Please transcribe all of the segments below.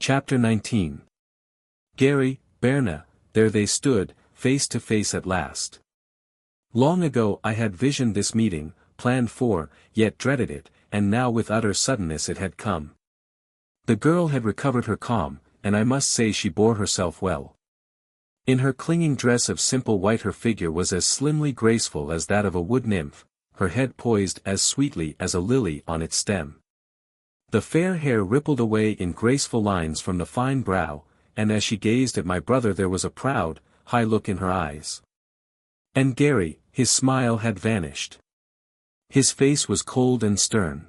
Chapter 19. Gary, Berna, there they stood, face to face at last. Long ago I had visioned this meeting, planned for, yet dreaded it, and now with utter suddenness it had come. The girl had recovered her calm, and I must say she bore herself well. In her clinging dress of simple white her figure was as slimly graceful as that of a wood nymph, her head poised as sweetly as a lily on its stem. The fair hair rippled away in graceful lines from the fine brow, and as she gazed at my brother there was a proud, high look in her eyes. And Gary, his smile had vanished. His face was cold and stern.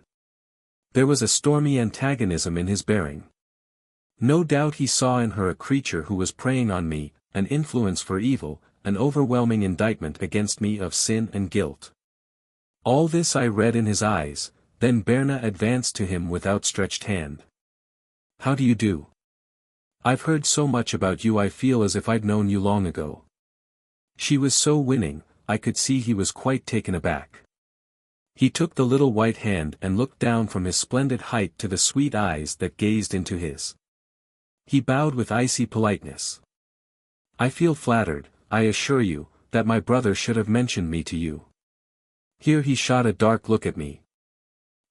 There was a stormy antagonism in his bearing. No doubt he saw in her a creature who was preying on me, an influence for evil, an overwhelming indictment against me of sin and guilt. All this I read in his eyes. Then Berna advanced to him with outstretched hand. "How do you do? I've heard so much about you I feel as if I'd known you long ago." She was so winning, I could see he was quite taken aback. He took the little white hand and looked down from his splendid height to the sweet eyes that gazed into his. He bowed with icy politeness. "I feel flattered, I assure you, that my brother should have mentioned me to you." Here he shot a dark look at me.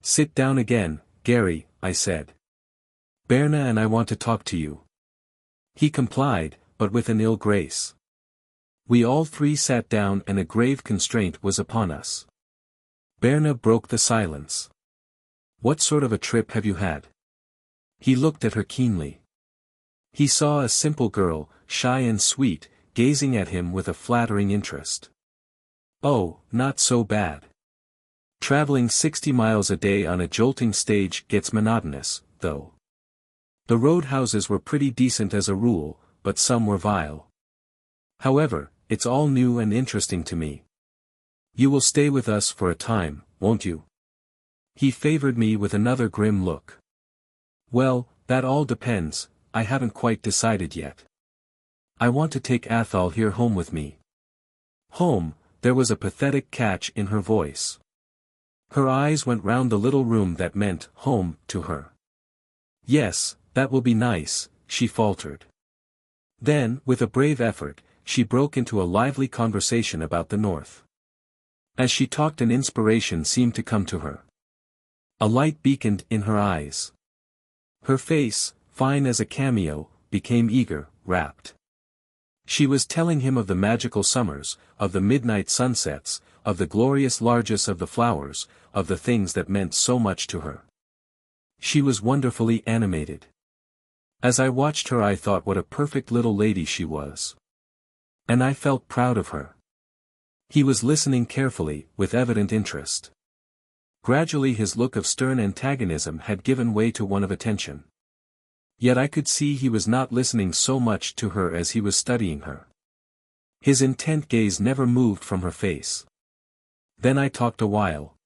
"Sit down again, Gary," I said. "Berna and I want to talk to you." He complied, but with an ill grace. We all three sat down and a grave constraint was upon us. Berna broke the silence. "What sort of a trip have you had?" He looked at her keenly. He saw a simple girl, shy and sweet, gazing at him with a flattering interest. "Oh, not so bad. Traveling 60 miles a day on a jolting stage gets monotonous, though. The roadhouses were pretty decent as a rule, but some were vile. However, it's all new and interesting to me. You will stay with us for a time, won't you?" He favored me with another grim look. "Well, that all depends, I haven't quite decided yet. I want to take Athol here home with me." Home, there was a pathetic catch in her voice. Her eyes went round the little room that meant home to her. "Yes, that will be nice," she faltered. Then, with a brave effort, she broke into a lively conversation about the North. As she talked an inspiration seemed to come to her. A light beaconed in her eyes. Her face, fine as a cameo, became eager, rapt. She was telling him of the magical summers, of the midnight sunsets, of the glorious largesse of the flowers, of the things that meant so much to her. She was wonderfully animated. As I watched her I thought what a perfect little lady she was. And I felt proud of her. He was listening carefully, with evident interest. Gradually his look of stern antagonism had given way to one of attention. Yet I could see he was not listening so much to her as he was studying her. His intent gaze never moved from her face. Then I talked a while.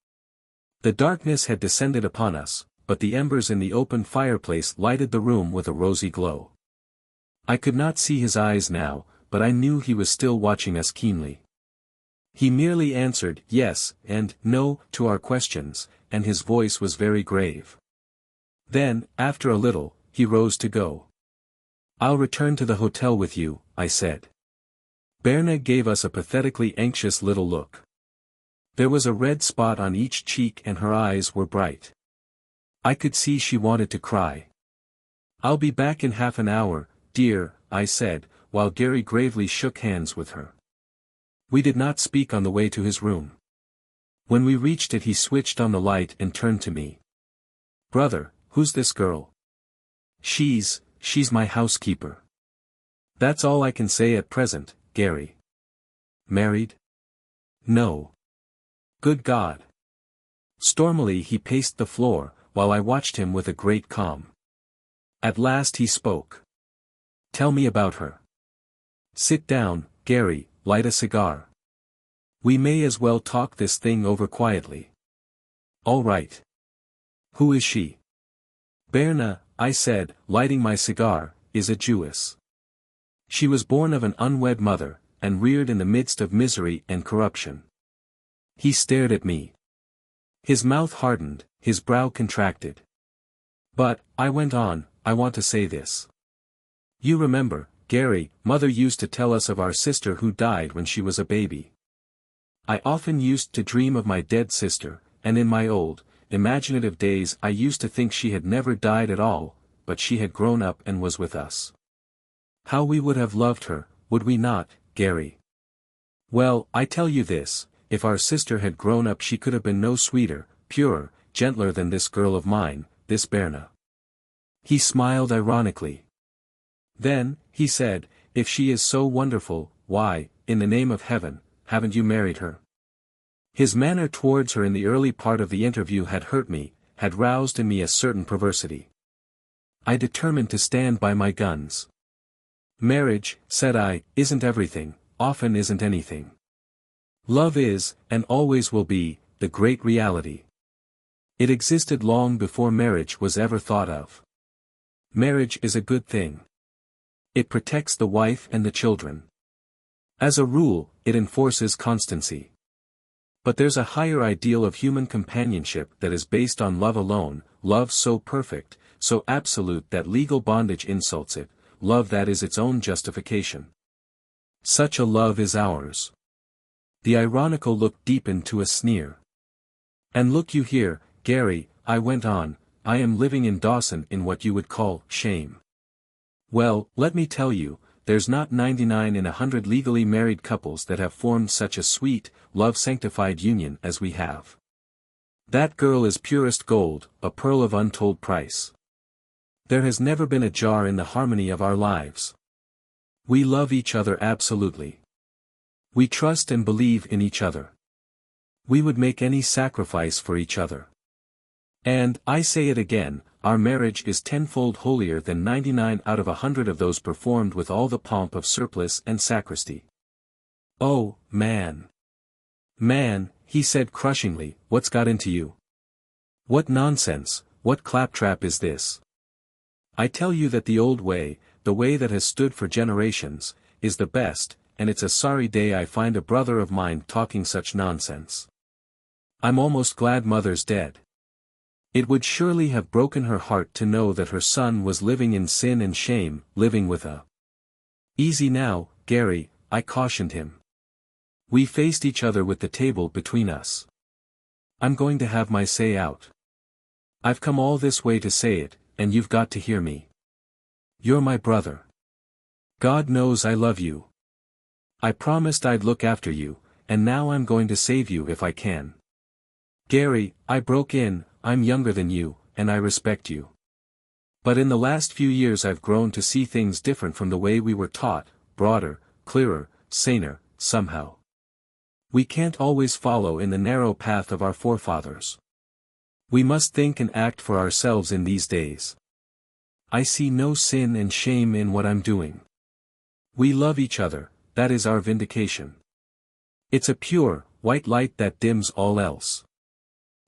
The darkness had descended upon us, but the embers in the open fireplace lighted the room with a rosy glow. I could not see his eyes now, but I knew he was still watching us keenly. He merely answered yes and no to our questions, and his voice was very grave. Then, after a little, he rose to go. "I'll return to the hotel with you," I said. Berna gave us a pathetically anxious little look. There was a red spot on each cheek and her eyes were bright. I could see she wanted to cry. "I'll be back in half an hour, dear," I said, while Gary gravely shook hands with her. We did not speak on the way to his room. When we reached it he switched on the light and turned to me. "Brother, who's this girl?" She's my housekeeper. That's all I can say at present, Gary." "Married?" "No." "Good God." Stormily he paced the floor, while I watched him with a great calm. At last he spoke. "Tell me about her." "Sit down, Gary, light a cigar. We may as well talk this thing over quietly." "All right. Who is she?" "Berna," I said, lighting my cigar, "is a Jewess. She was born of an unwed mother, and reared in the midst of misery and corruption." He stared at me. His mouth hardened, his brow contracted. "But," I went on, I want to say this. You remember, Gary, Mother used to tell us of our sister who died when she was a baby. I often used to dream of my dead sister, and in my old, imaginative days I used to think she had never died at all, but she had grown up and was with us. How we would have loved her, would we not, Gary? Well, I tell you this, if our sister had grown up she could have been no sweeter, purer, gentler than this girl of mine, this Berna. He smiled ironically. Then, he said, if she is so wonderful, why, in the name of heaven, haven't you married her? His manner towards her in the early part of the interview had hurt me, had roused in me a certain perversity. I determined to stand by my guns. Marriage, said I, isn't everything, often isn't anything. Love is, and always will be, the great reality. It existed long before marriage was ever thought of. Marriage is a good thing. It protects the wife and the children. As a rule, it enforces constancy. But there's a higher ideal of human companionship that is based on love alone, love so perfect, so absolute that legal bondage insults it, love that is its own justification. Such a love is ours. The ironical look deepened to a sneer. And look you here, Gary, I went on, I am living in Dawson in what you would call shame. Well, let me tell you, there's not 99 in 100 legally married couples that have formed such a sweet, love-sanctified union as we have. That girl is purest gold, a pearl of untold price. There has never been a jar in the harmony of our lives. We love each other absolutely. We trust and believe in each other. We would make any sacrifice for each other. And, I say it again, our marriage is tenfold holier than 99 out of 100 of those performed with all the pomp of surplice and sacristy. Oh, man. Man, he said crushingly, what's got into you? What nonsense, what claptrap is this? I tell you that the old way, the way that has stood for generations, is the best, and it's a sorry day I find a brother of mine talking such nonsense. I'm almost glad Mother's dead. It would surely have broken her heart to know that her son was living in sin and shame, living with a. Easy now, Gary, I cautioned him. We faced each other with the table between us. I'm going to have my say out. I've come all this way to say it, and you've got to hear me. You're my brother. God knows I love you. I promised I'd look after you, and now I'm going to save you if I can. Gary, I broke in, I'm younger than you, and I respect you. But in the last few years I've grown to see things different from the way we were taught, broader, clearer, saner, somehow. We can't always follow in the narrow path of our forefathers. We must think and act for ourselves in these days. I see no sin and shame in what I'm doing. We love each other, that is our vindication. It's a pure, white light that dims all else.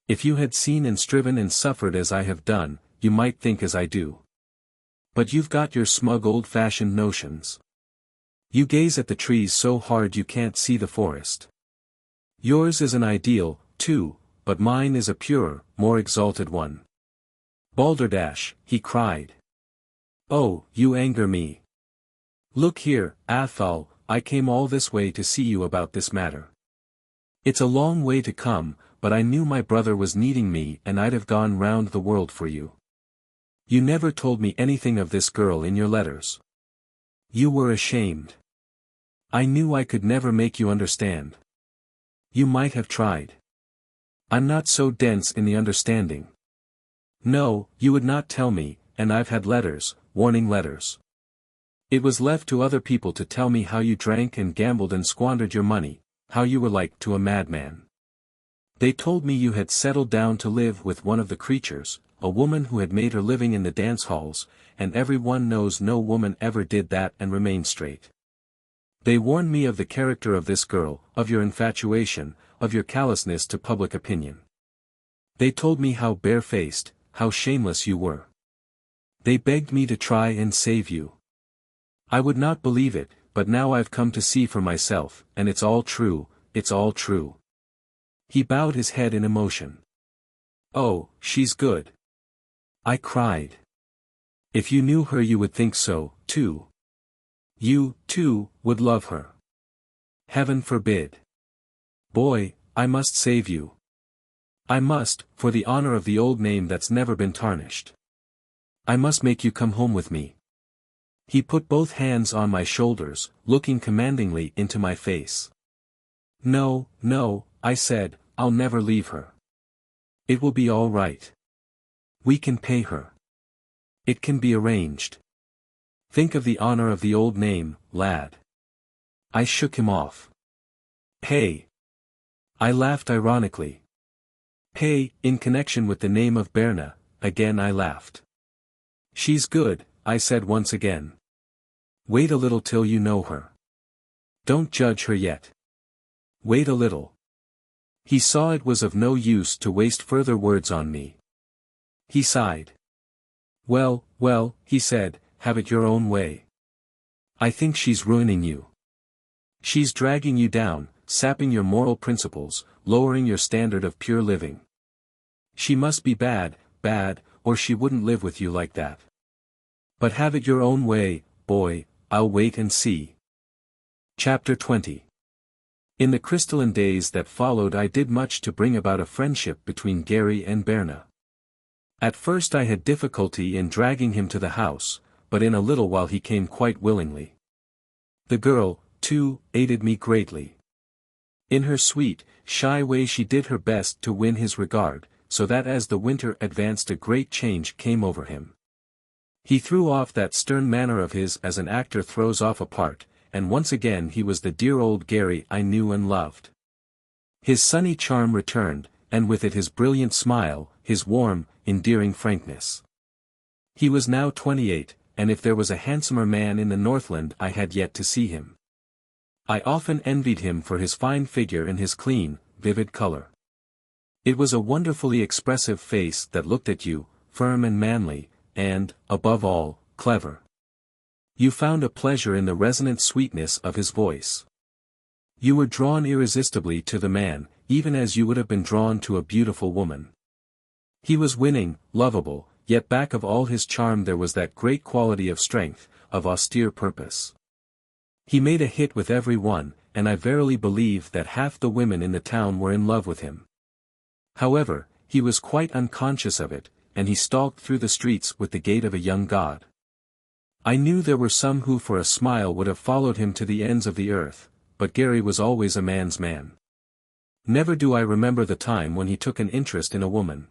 If you had seen and striven and suffered as I have done, you might think as I do. But you've got your smug old-fashioned notions. You gaze at the trees so hard you can't see the forest. Yours is an ideal, too, but mine is a purer, more exalted one. Balderdash, he cried. Oh, you anger me. Look here, Athol, I came all this way to see you about this matter. It's a long way to come, but I knew my brother was needing me and I'd have gone round the world for you. You never told me anything of this girl in your letters. You were ashamed. I knew I could never make you understand. You might have tried. I'm not so dense in the understanding. No, you would not tell me, and I've had letters, warning letters. It was left to other people to tell me how you drank and gambled and squandered your money, how you were like to a madman. They told me you had settled down to live with one of the creatures, a woman who had made her living in the dance halls, and everyone knows no woman ever did that and remained straight. They warned me of the character of this girl, of your infatuation, of your callousness to public opinion. They told me how barefaced, how shameless you were. They begged me to try and save you. I would not believe it, but now I've come to see for myself, and it's all true, it's all true. He bowed his head in emotion. Oh, she's good. I cried. If you knew her you would think so, too. You, too, would love her. Heaven forbid. Boy, I must save you. I must, for the honor of the old name that's never been tarnished. I must make you come home with me. He put both hands on my shoulders, looking commandingly into my face. No, no, I said, I'll never leave her. It will be all right. We can pay her. It can be arranged. Think of the honor of the old name, lad. I shook him off. Pay. I laughed ironically. Pay, in connection with the name of Berna, again I laughed. She's good, I said once again. Wait a little till you know her. Don't judge her yet. Wait a little. He saw it was of no use to waste further words on me. He sighed. Well, well, he said, have it your own way. I think she's ruining you. She's dragging you down, sapping your moral principles, lowering your standard of pure living. She must be bad, bad, or she wouldn't live with you like that. But have it your own way, boy, I'll wait and see. Chapter 20. In the crystalline days that followed I did much to bring about a friendship between Gary and Berna. At first I had difficulty in dragging him to the house, but in a little while he came quite willingly. The girl, too, aided me greatly. In her sweet, shy way she did her best to win his regard, so that as the winter advanced a great change came over him. He threw off that stern manner of his as an actor throws off a part, and once again he was the dear old Gary I knew and loved. His sunny charm returned, and with it his brilliant smile, his warm, endearing frankness. He was now 28, and if there was a handsomer man in the Northland I had yet to see him. I often envied him for his fine figure and his clean, vivid color. It was a wonderfully expressive face that looked at you, firm and manly, and, above all, clever. You found a pleasure in the resonant sweetness of his voice. You were drawn irresistibly to the man, even as you would have been drawn to a beautiful woman. He was winning, lovable, yet back of all his charm there was that great quality of strength, of austere purpose. He made a hit with every one, and I verily believe that half the women in the town were in love with him. However, he was quite unconscious of it, and he stalked through the streets with the gait of a young god. I knew there were some who for a smile would have followed him to the ends of the earth, but Gary was always a man's man. Never do I remember the time when he took an interest in a woman.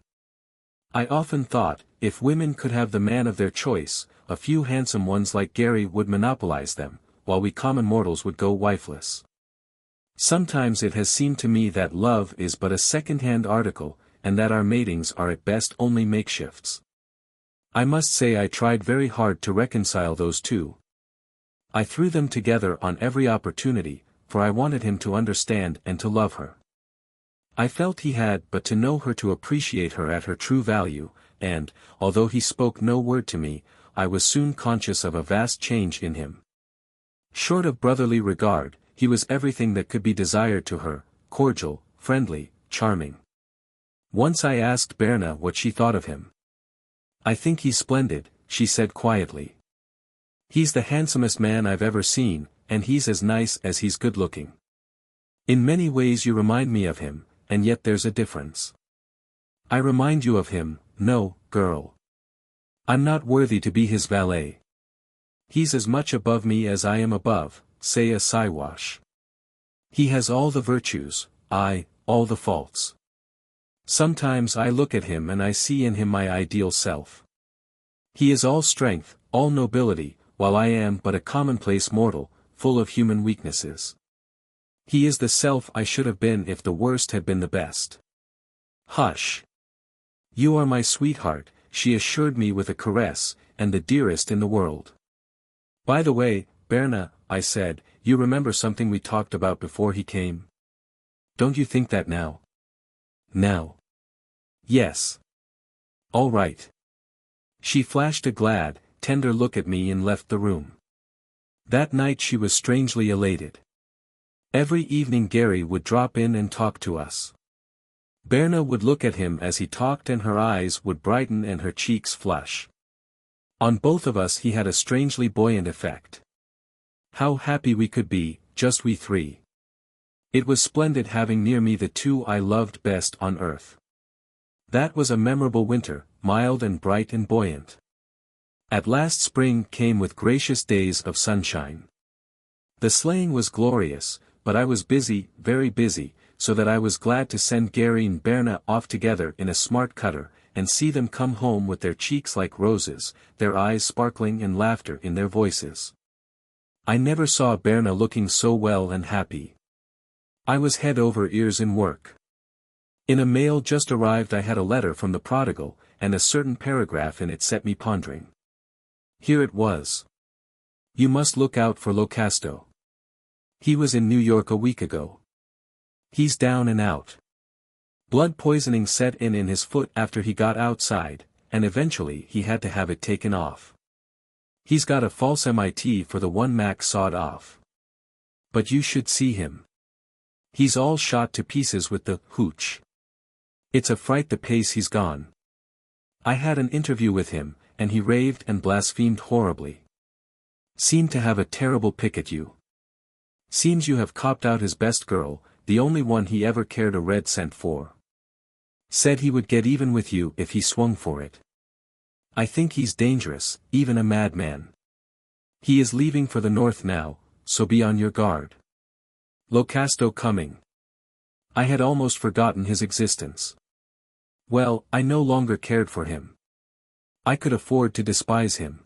I often thought, if women could have the man of their choice, a few handsome ones like Gary would monopolize them, while we common mortals would go wifeless. Sometimes it has seemed to me that love is but a second-hand article, and that our matings are at best only makeshifts. I must say I tried very hard to reconcile those two. I threw them together on every opportunity, for I wanted him to understand and to love her. I felt he had but to know her to appreciate her at her true value, and, although he spoke no word to me, I was soon conscious of a vast change in him. Short of brotherly regard, he was everything that could be desired to her, cordial, friendly, charming. Once I asked Berna what she thought of him. I think he's splendid, she said quietly. He's the handsomest man I've ever seen, and he's as nice as he's good-looking. In many ways you remind me of him, and yet there's a difference. I remind you of him, no, girl. I'm not worthy to be his valet. He's as much above me as I am above, say a Siwash. He has all the virtues, all the faults. Sometimes I look at him and I see in him my ideal self. He is all strength, all nobility, while I am but a commonplace mortal, full of human weaknesses. He is the self I should have been if the worst had been the best. Hush. You are my sweetheart, she assured me with a caress, and the dearest in the world. By the way, Berna, I said, you remember something we talked about before he came? Don't you think that now? Now. Yes. All right. She flashed a glad, tender look at me and left the room. That night she was strangely elated. Every evening Gary would drop in and talk to us. Berna would look at him as he talked and her eyes would brighten and her cheeks flush. On both of us he had a strangely buoyant effect. How happy we could be, just we three. It was splendid having near me the two I loved best on earth. That was a memorable winter, mild and bright and buoyant. At last spring came with gracious days of sunshine. The sleighing was glorious, but I was busy, very busy, so that I was glad to send Gary and Berna off together in a smart cutter, and see them come home with their cheeks like roses, their eyes sparkling and laughter in their voices. I never saw Berna looking so well and happy. I was head over ears in work. In a mail just arrived I had a letter from the prodigal, and a certain paragraph in it set me pondering. Here it was. You must look out for Locasto. He was in New York a week ago. He's down and out. Blood poisoning set in his foot after he got outside, and eventually he had to have it taken off. He's got a false MIT for the one Mac sawed off. But you should see him. He's all shot to pieces with the hooch. It's a fright the pace he's gone. I had an interview with him, and he raved and blasphemed horribly. Seemed to have a terrible pick at you. Seems you have copped out his best girl, the only one he ever cared a red cent for. Said he would get even with you if he swung for it. I think he's dangerous, even a madman. He is leaving for the north now, so be on your guard. Locasto coming. I had almost forgotten his existence. Well, I no longer cared for him. I could afford to despise him.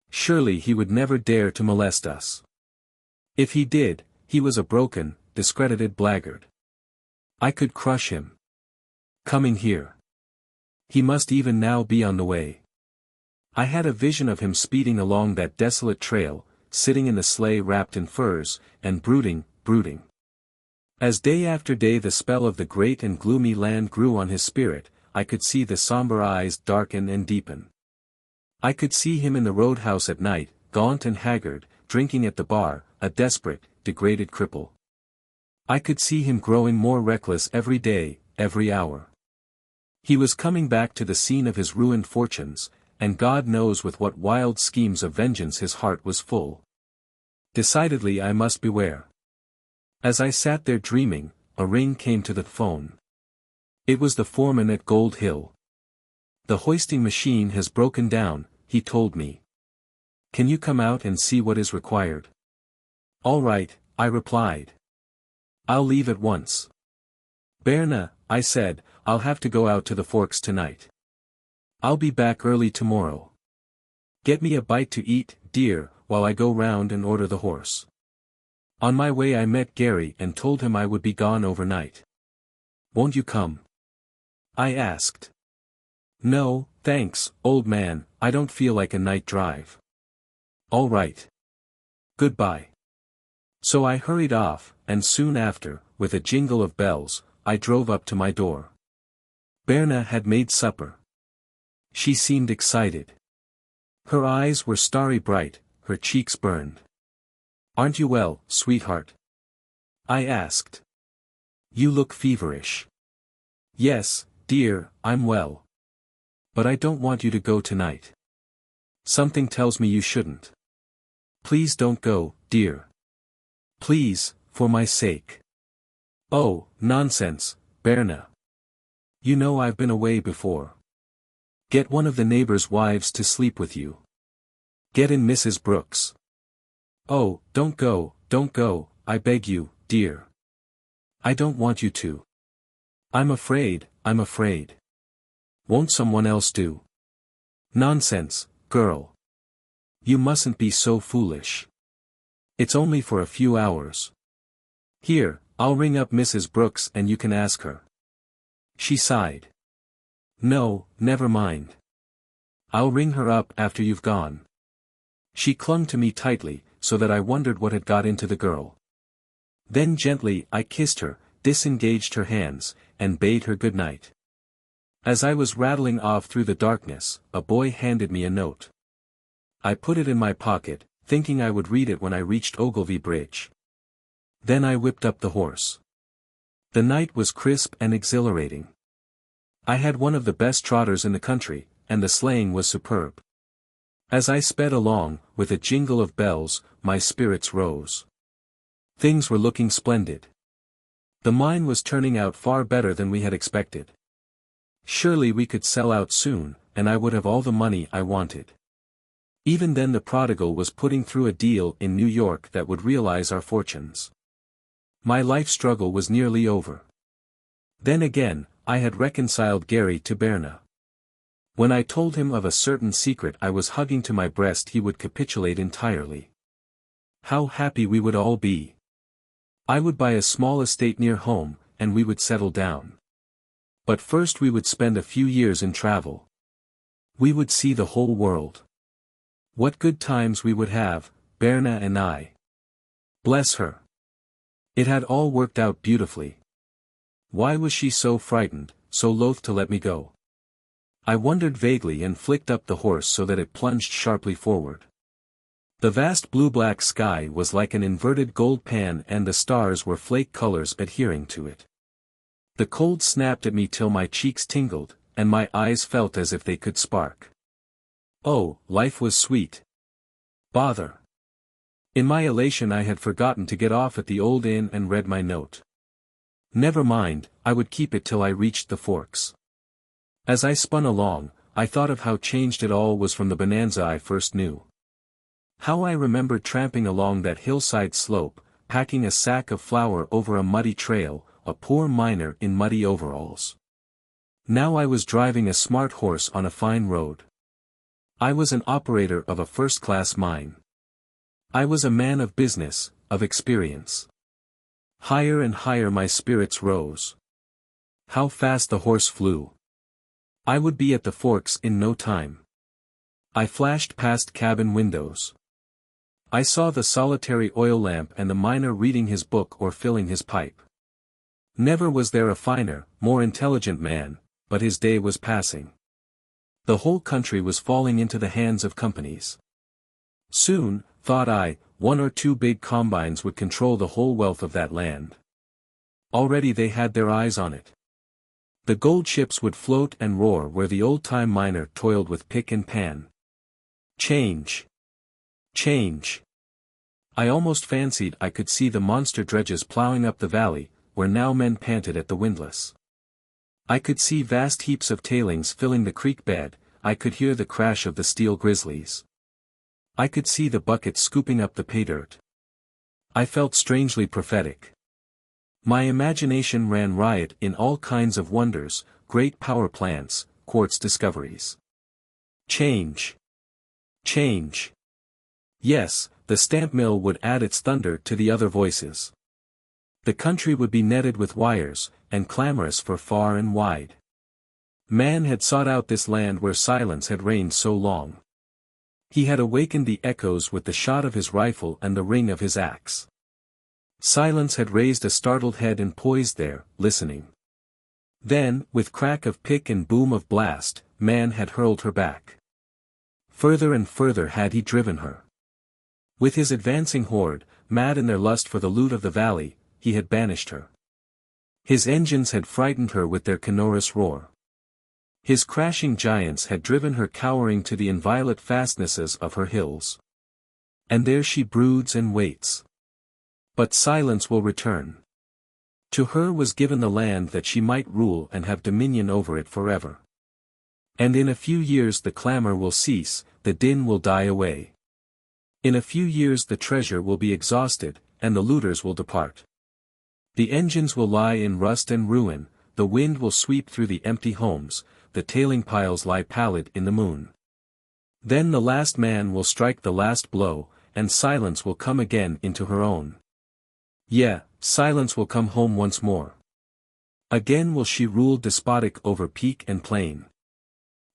Surely he would never dare to molest us. If he did, he was a broken, discredited blackguard. I could crush him. Coming here. He must even now be on the way. I had a vision of him speeding along that desolate trail, sitting in the sleigh wrapped in furs, and brooding. As day after day the spell of the great and gloomy land grew on his spirit, I could see the somber eyes darken and deepen. I could see him in the roadhouse at night, gaunt and haggard, drinking at the bar, a desperate, degraded cripple. I could see him growing more reckless every day, every hour. He was coming back to the scene of his ruined fortunes, and God knows with what wild schemes of vengeance his heart was full. Decidedly I must beware. As I sat there dreaming, a ring came to the phone. It was the foreman at Gold Hill. The hoisting machine has broken down, he told me. Can you come out and see what is required? All right, I replied. I'll leave at once. Berna, I said, I'll have to go out to the Forks tonight. I'll be back early tomorrow. Get me a bite to eat, dear, while I go round and order the horse. On my way I met Gary and told him I would be gone overnight. Won't you come? I asked. No, thanks, old man, I don't feel like a night drive. All right. Goodbye. So I hurried off, and soon after, with a jingle of bells, I drove up to my door. Berna had made supper. She seemed excited. Her eyes were starry bright, her cheeks burned. Aren't you well, sweetheart? I asked. You look feverish. Yes, dear, I'm well. But I don't want you to go tonight. Something tells me you shouldn't. Please don't go, dear. Please, for my sake. Oh, nonsense, Berna. You know I've been away before. Get one of the neighbors' wives to sleep with you. Get in Mrs. Brooks. Oh, don't go, I beg you, dear. I don't want you to. I'm afraid. Won't someone else do? Nonsense, girl. You mustn't be so foolish. It's only for a few hours. Here, I'll ring up Mrs. Brooks and you can ask her. She sighed. No, never mind. I'll ring her up after you've gone. She clung to me tightly, so that I wondered what had got into the girl. Then gently I kissed her, disengaged her hands, and bade her good night. As I was rattling off through the darkness, a boy handed me a note. I put it in my pocket, thinking I would read it when I reached Ogilvy Bridge. Then I whipped up the horse. The night was crisp and exhilarating. I had one of the best trotters in the country, and the sleighing was superb. As I sped along, with a jingle of bells, my spirits rose. Things were looking splendid. The mine was turning out far better than we had expected. Surely we could sell out soon, and I would have all the money I wanted. Even then the prodigal was putting through a deal in New York that would realize our fortunes. My life struggle was nearly over. Then again, I had reconciled Gary to Berna. When I told him of a certain secret I was hugging to my breast, he would capitulate entirely. How happy we would all be. I would buy a small estate near home, and we would settle down. But first we would spend a few years in travel. We would see the whole world. What good times we would have, Berna and I. Bless her. It had all worked out beautifully. Why was she so frightened, so loath to let me go? I wondered vaguely and flicked up the horse so that it plunged sharply forward. The vast blue-black sky was like an inverted gold pan and the stars were flake colors adhering to it. The cold snapped at me till my cheeks tingled, and my eyes felt as if they could spark. Oh, life was sweet. Bother. In my elation I had forgotten to get off at the old inn and read my note. Never mind, I would keep it till I reached the Forks. As I spun along, I thought of how changed it all was from the bonanza I first knew. How I remembered tramping along that hillside slope, packing a sack of flour over a muddy trail, a poor miner in muddy overalls. Now I was driving a smart horse on a fine road. I was an operator of a first-class mine. I was a man of business, of experience. Higher and higher my spirits rose. How fast the horse flew. I would be at the Forks in no time. I flashed past cabin windows. I saw the solitary oil lamp and the miner reading his book or filling his pipe. Never was there a finer, more intelligent man, but his day was passing. The whole country was falling into the hands of companies. Soon, thought I, 1 or 2 big combines would control the whole wealth of that land. Already they had their eyes on it. The gold ships would float and roar where the old-time miner toiled with pick and pan. Change. Change. I almost fancied I could see the monster dredges plowing up the valley, where now men panted at the windlass. I could see vast heaps of tailings filling the creek bed, I could hear the crash of the steel grizzlies. I could see the buckets scooping up the pay dirt. I felt strangely prophetic. My imagination ran riot in all kinds of wonders, great power plants, quartz discoveries. Change. Change. Yes, the stamp mill would add its thunder to the other voices. The country would be netted with wires, and clamorous for far and wide. Man had sought out this land where silence had reigned so long. He had awakened the echoes with the shot of his rifle and the ring of his axe. Silence had raised a startled head and poised there, listening. Then, with crack of pick and boom of blast, man had hurled her back. Further and further had he driven her. With his advancing horde, mad in their lust for the loot of the valley, he had banished her. His engines had frightened her with their canorous roar. His crashing giants had driven her cowering to the inviolate fastnesses of her hills. And there she broods and waits. But silence will return. To her was given the land that she might rule and have dominion over it forever. And in a few years the clamor will cease, the din will die away. In a few years the treasure will be exhausted, and the looters will depart. The engines will lie in rust and ruin, the wind will sweep through the empty homes, the tailing piles lie pallid in the moon. Then the last man will strike the last blow, and silence will come again into her own. Yeah, silence will come home once more. Again will she rule despotic over peak and plain.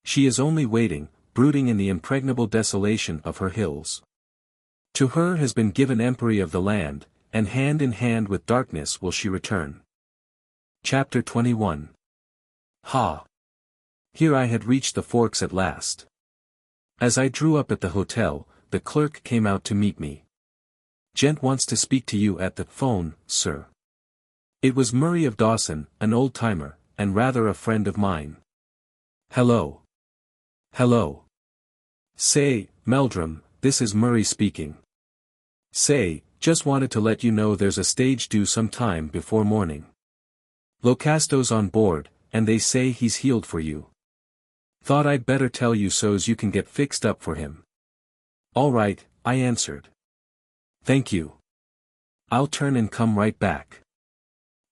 She is only waiting, brooding in the impregnable desolation of her hills. To her has been given empery of the land, and hand in hand with darkness will she return. Chapter 21. Ha! Here I had reached the Forks at last. As I drew up at the hotel, the clerk came out to meet me. "Gent wants to speak to you at the phone, sir." It was Murray of Dawson, an old-timer, and rather a friend of mine. "Hello. Hello. Say, Meldrum, this is Murray speaking. Say, just wanted to let you know there's a stage due some time before morning. Locasto's on board, and they say he's healed for you. Thought I'd better tell you so's you can get fixed up for him. All right, I answered. Thank you. I'll turn and come right back.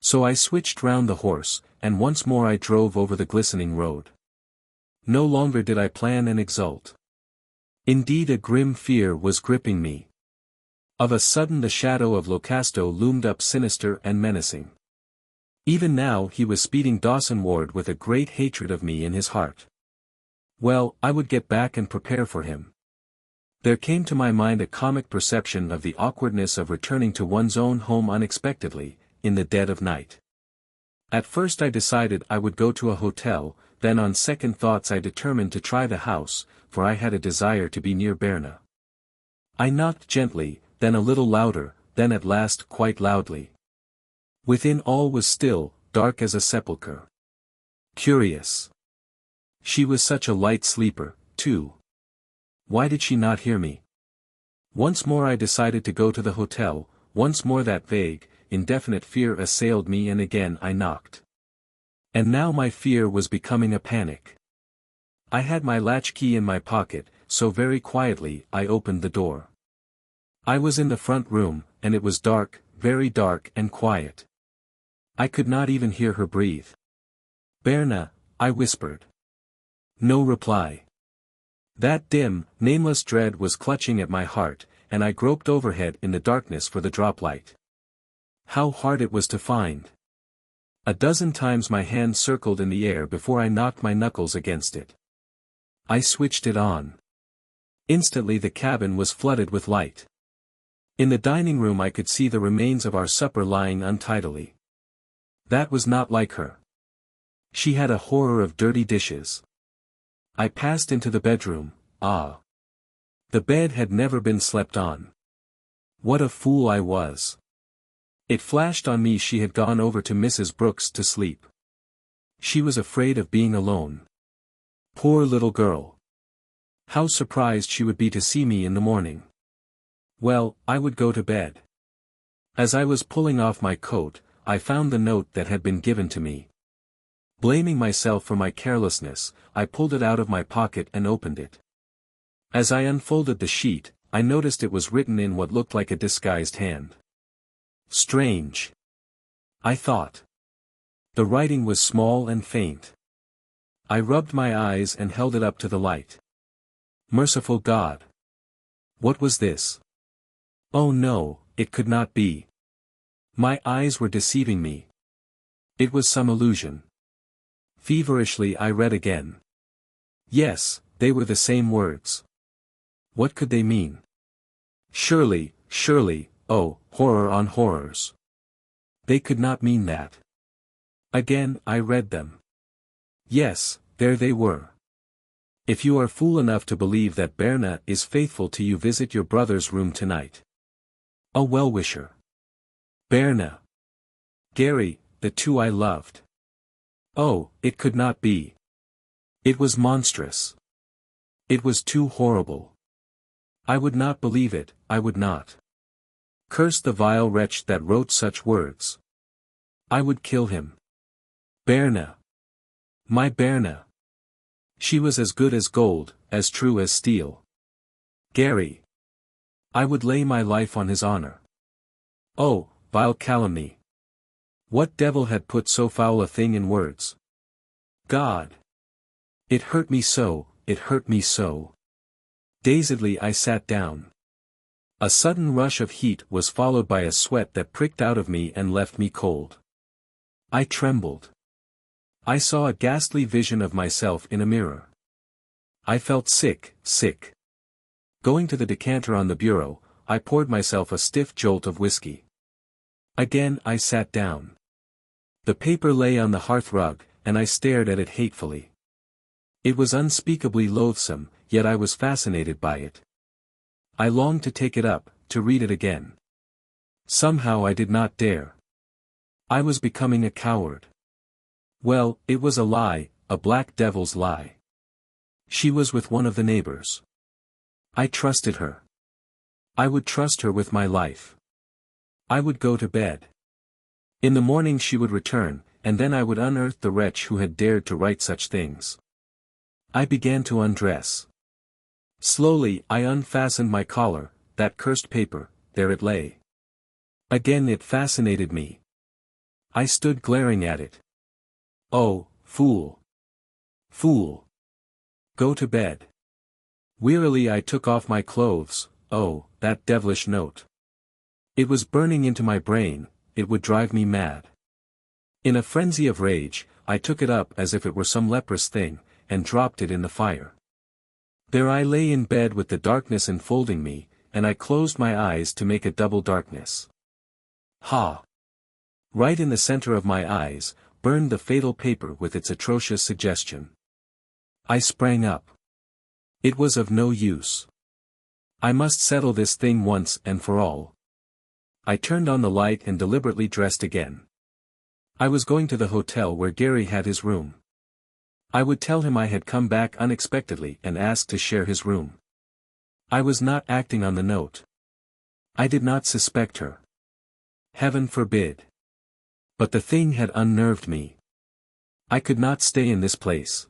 So I switched round the horse, and once more I drove over the glistening road. No longer did I plan and exult. Indeed, a grim fear was gripping me. Of a sudden the shadow of Locasto loomed up sinister and menacing. Even now he was speeding Dawsonward with a great hatred of me in his heart. Well, I would get back and prepare for him. There came to my mind a comic perception of the awkwardness of returning to one's own home unexpectedly, in the dead of night. At first I decided I would go to a hotel, then on second thoughts I determined to try the house, for I had a desire to be near Berna. I knocked gently, then a little louder, then at last quite loudly. Within all was still, dark as a sepulchre. Curious. She was such a light sleeper, too. Why did she not hear me? Once more I decided to go to the hotel, once more that vague, indefinite fear assailed me and again I knocked. And now my fear was becoming a panic. I had my latchkey in my pocket, so very quietly I opened the door. I was in the front room, and it was dark, very dark and quiet. I could not even hear her breathe. Berna, I whispered. No reply. That dim, nameless dread was clutching at my heart, and I groped overhead in the darkness for the droplight. How hard it was to find. A dozen times my hand circled in the air before I knocked my knuckles against it. I switched it on. Instantly the cabin was flooded with light. In the dining room I could see the remains of our supper lying untidily. That was not like her. She had a horror of dirty dishes. I passed into the bedroom. Ah! The bed had never been slept on. What a fool I was. It flashed on me she had gone over to Mrs. Brooks to sleep. She was afraid of being alone. Poor little girl. How surprised she would be to see me in the morning. Well, I would go to bed. As I was pulling off my coat, I found the note that had been given to me. Blaming myself for my carelessness, I pulled it out of my pocket and opened it. As I unfolded the sheet, I noticed it was written in what looked like a disguised hand. Strange. I thought. The writing was small and faint. I rubbed my eyes and held it up to the light. Merciful God! What was this? Oh no, it could not be. My eyes were deceiving me. It was some illusion. Feverishly I read again. Yes, they were the same words. What could they mean? Surely, oh, horror on horrors. They could not mean that. Again I read them. Yes, there they were. If you are fool enough to believe that Berna is faithful to you, visit your brother's room tonight. A well-wisher. Berna. Gary, the two I loved. Oh, it could not be. It was monstrous. It was too horrible. I would not believe it, I would not. Curse the vile wretch that wrote such words. I would kill him. Berna. My Berna. She was as good as gold, as true as steel. Gary. I would lay my life on his honor. Oh, vile calumny. What devil had put so foul a thing in words? God. It hurt me so, it hurt me so. Dazedly I sat down. A sudden rush of heat was followed by a sweat that pricked out of me and left me cold. I trembled. I saw a ghastly vision of myself in a mirror. I felt sick. Going to the decanter on the bureau, I poured myself a stiff jolt of whiskey. Again I sat down. The paper lay on the hearth rug, and I stared at it hatefully. It was unspeakably loathsome, yet I was fascinated by it. I longed to take it up, to read it again. Somehow I did not dare. I was becoming a coward. Well, it was a lie, a black devil's lie. She was with one of the neighbors. I trusted her. I would trust her with my life. I would go to bed. In the morning she would return, and then I would unearth the wretch who had dared to write such things. I began to undress. Slowly I unfastened my collar, that cursed paper, there it lay. Again it fascinated me. I stood glaring at it. Oh, fool! Fool! Go to bed. Wearily I took off my clothes. Oh, that devilish note. It was burning into my brain, it would drive me mad. In a frenzy of rage, I took it up as if it were some leprous thing, and dropped it in the fire. There I lay in bed with the darkness enfolding me, and I closed my eyes to make a double darkness. Ha! Right in the center of my eyes, burned the fatal paper with its atrocious suggestion. I sprang up. It was of no use. I must settle this thing once and for all. I turned on the light and deliberately dressed again. I was going to the hotel where Gary had his room. I would tell him I had come back unexpectedly and ask to share his room. I was not acting on the note. I did not suspect her. Heaven forbid. But the thing had unnerved me. I could not stay in this place.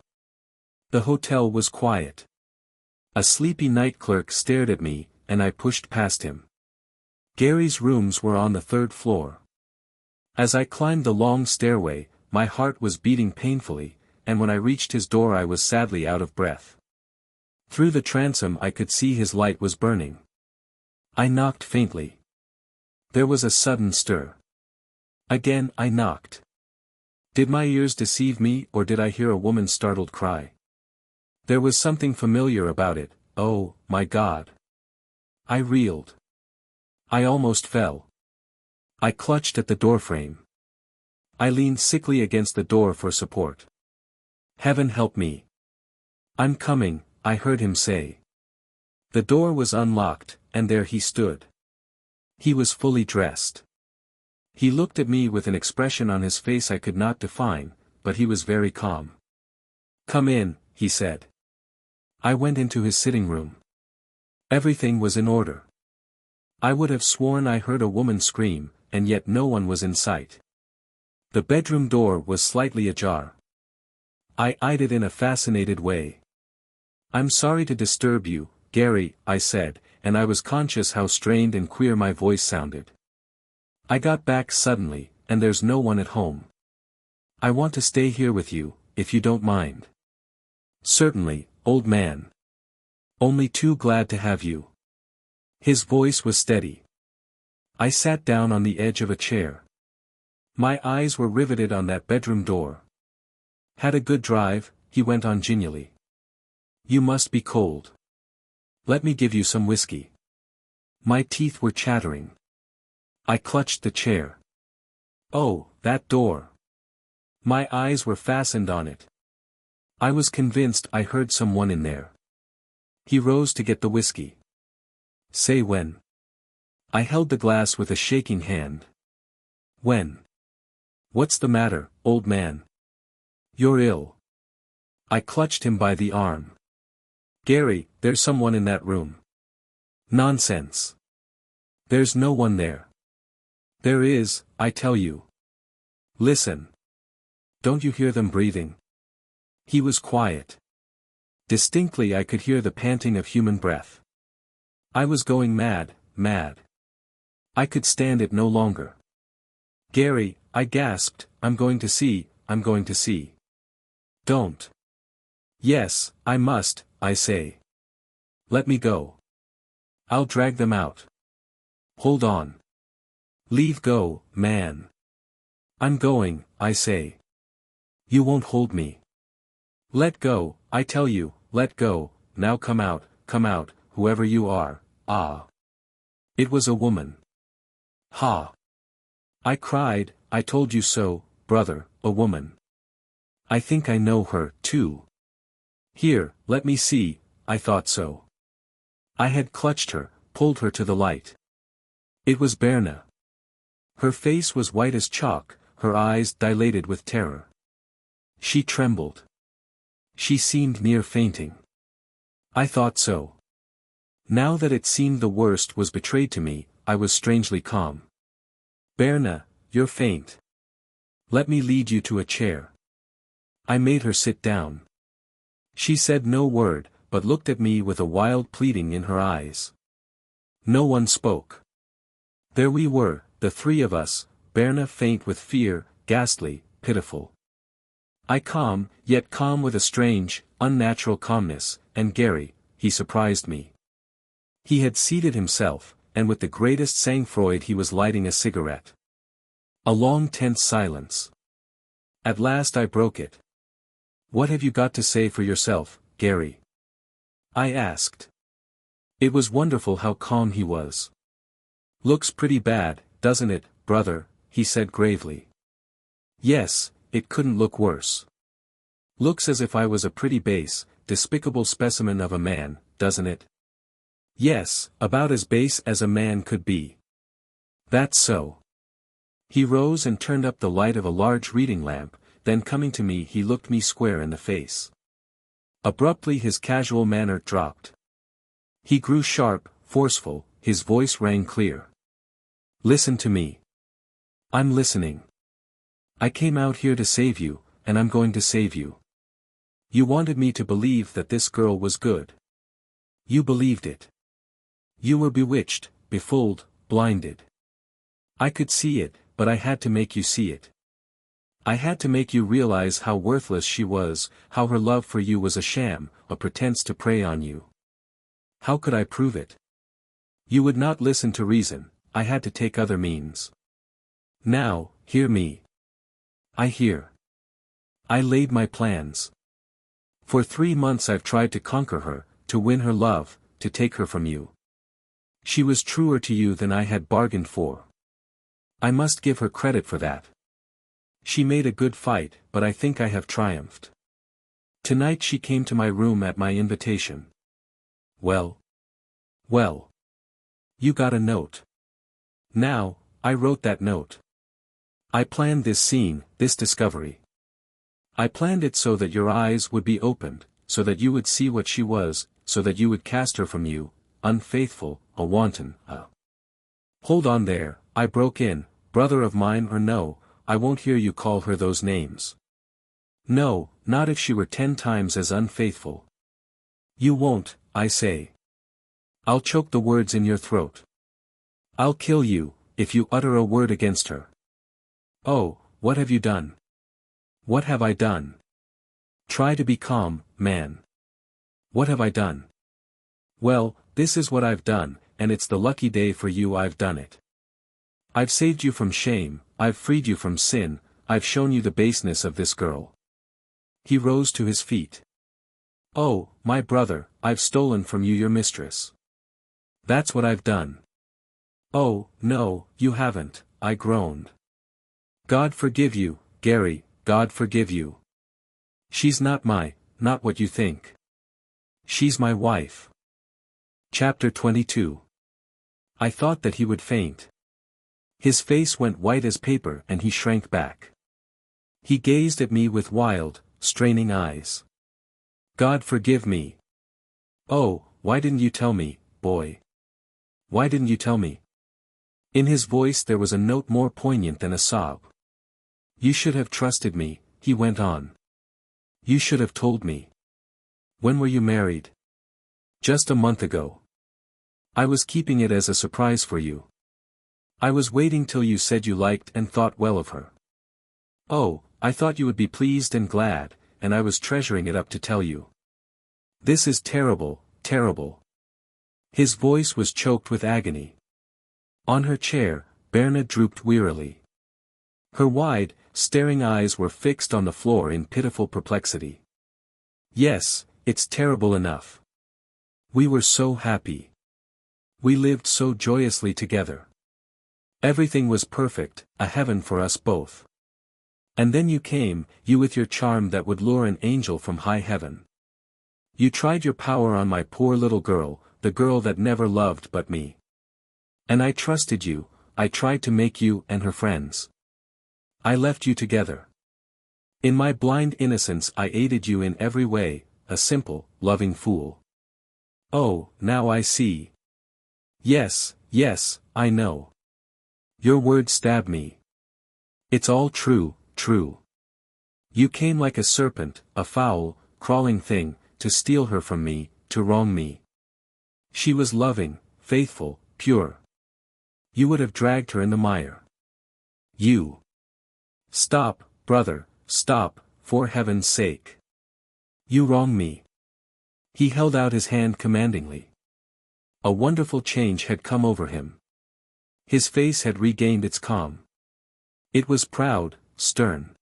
The hotel was quiet. A sleepy night clerk stared at me, and I pushed past him. Gary's rooms were on the 3rd floor. As I climbed the long stairway, my heart was beating painfully, and when I reached his door I was sadly out of breath. Through the transom I could see his light was burning. I knocked faintly. There was a sudden stir. Again I knocked. Did my ears deceive me or did I hear a woman's startled cry? There was something familiar about it. Oh, my God. I reeled. I almost fell. I clutched at the doorframe. I leaned sickly against the door for support. Heaven help me. I'm coming, I heard him say. The door was unlocked, and there he stood. He was fully dressed. He looked at me with an expression on his face I could not define, but he was very calm. Come in, he said. I went into his sitting room. Everything was in order. I would have sworn I heard a woman scream, and yet no one was in sight. The bedroom door was slightly ajar. I eyed it in a fascinated way. I'm sorry to disturb you, Gary, I said, and I was conscious how strained and queer my voice sounded. I got back suddenly, and there's no one at home. I want to stay here with you, if you don't mind. Certainly, old man. Only too glad to have you. His voice was steady. I sat down on the edge of a chair. My eyes were riveted on that bedroom door. Had a good drive, he went on genially. You must be cold. Let me give you some whiskey. My teeth were chattering. I clutched the chair. Oh, that door. My eyes were fastened on it. I was convinced I heard someone in there. He rose to get the whiskey. Say when. I held the glass with a shaking hand. When? What's the matter, old man? You're ill. I clutched him by the arm. Gary, there's someone in that room. Nonsense. There's no one there. There is, I tell you. Listen. Don't you hear them breathing? He was quiet. Distinctly I could hear the panting of human breath. I was going mad, mad. I could stand it no longer. Gary, I gasped, I'm going to see. Don't. Yes, I must, I say. Let me go. I'll drag them out. Hold on. Leave go, man. I'm going, I say. You won't hold me. Let go, I tell you, let go, now come out, whoever you are, ah. It was a woman. Ha. I cried, I told you so, brother, a woman. I think I know her, too. Here, let me see, I thought so. I had clutched her, pulled her to the light. It was Berna. Her face was white as chalk, her eyes dilated with terror. She trembled. She seemed near fainting. I thought so. Now that it seemed the worst was betrayed to me, I was strangely calm. Berna, you're faint. Let me lead you to a chair. I made her sit down. She said no word, but looked at me with a wild pleading in her eyes. No one spoke. There we were, the three of us, Berna faint with fear, ghastly, pitiful. I calm, yet calm with a strange, unnatural calmness, and Gary, he surprised me. He had seated himself, and with the greatest sang-froid he was lighting a cigarette. A long tense silence. At last I broke it. What have you got to say for yourself, Gary? I asked. It was wonderful how calm he was. Looks pretty bad, doesn't it, brother, he said gravely. Yes, it couldn't look worse. Looks as if I was a pretty base, despicable specimen of a man, doesn't it? Yes, about as base as a man could be. That's so. He rose and turned up the light of a large reading lamp, then coming to me he looked me square in the face. Abruptly his casual manner dropped. He grew sharp, forceful, his voice rang clear. Listen to me. I'm listening. I came out here to save you, and I'm going to save you. You wanted me to believe that this girl was good. You believed it. You were bewitched, befooled, blinded. I could see it, but I had to make you see it. I had to make you realize how worthless she was, how her love for you was a sham, a pretense to prey on you. How could I prove it? You would not listen to reason, I had to take other means. Now, hear me. I hear. I laid my plans. For 3 months I've tried to conquer her, to win her love, to take her from you. She was truer to you than I had bargained for. I must give her credit for that. She made a good fight, but I think I have triumphed. Tonight she came to my room at my invitation. Well. Well. You got a note. Now, I wrote that note. I planned this scene, this discovery. I planned it so that your eyes would be opened, so that you would see what she was, so that you would cast her from you, unfaithful, a wanton, Hold on there, I broke in, brother of mine or no, I won't hear you call her those names. No, not if she were 10 times as unfaithful. You won't, I say. I'll choke the words in your throat. I'll kill you, if you utter a word against her. Oh, what have you done? What have I done? Try to be calm, man. What have I done? Well, this is what I've done, and it's the lucky day for you I've done it. I've saved you from shame, I've freed you from sin, I've shown you the baseness of this girl. He rose to his feet. Oh, my brother, I've stolen from you your mistress. That's what I've done. Oh, no, you haven't, I groaned. God forgive you, Gary, God forgive you. She's not what you think. She's my wife. Chapter 22. I thought that he would faint. His face went white as paper and he shrank back. He gazed at me with wild, straining eyes. God forgive me. Oh, why didn't you tell me, boy? Why didn't you tell me? In his voice there was a note more poignant than a sob. You should have trusted me, he went on. You should have told me. When were you married? Just a month ago. I was keeping it as a surprise for you. I was waiting till you said you liked and thought well of her. Oh, I thought you would be pleased and glad, and I was treasuring it up to tell you. This is terrible, terrible. His voice was choked with agony. On her chair, Berna drooped wearily. Her wide, staring eyes were fixed on the floor in pitiful perplexity. Yes, it's terrible enough. We were so happy. We lived so joyously together. Everything was perfect, a heaven for us both. And then you came, you with your charm that would lure an angel from high heaven. You tried your power on my poor little girl, the girl that never loved but me. And I trusted you, I tried to make you and her friends. I left you together. In my blind innocence I aided you in every way, a simple, loving fool. Oh, now I see. Yes, yes, I know. Your words stab me. It's all true, true. You came like a serpent, a foul, crawling thing, to steal her from me, to wrong me. She was loving, faithful, pure. You would have dragged her in the mire. You. Stop, brother, stop, for heaven's sake. You wrong me. He held out his hand commandingly. A wonderful change had come over him. His face had regained its calm. It was proud, stern.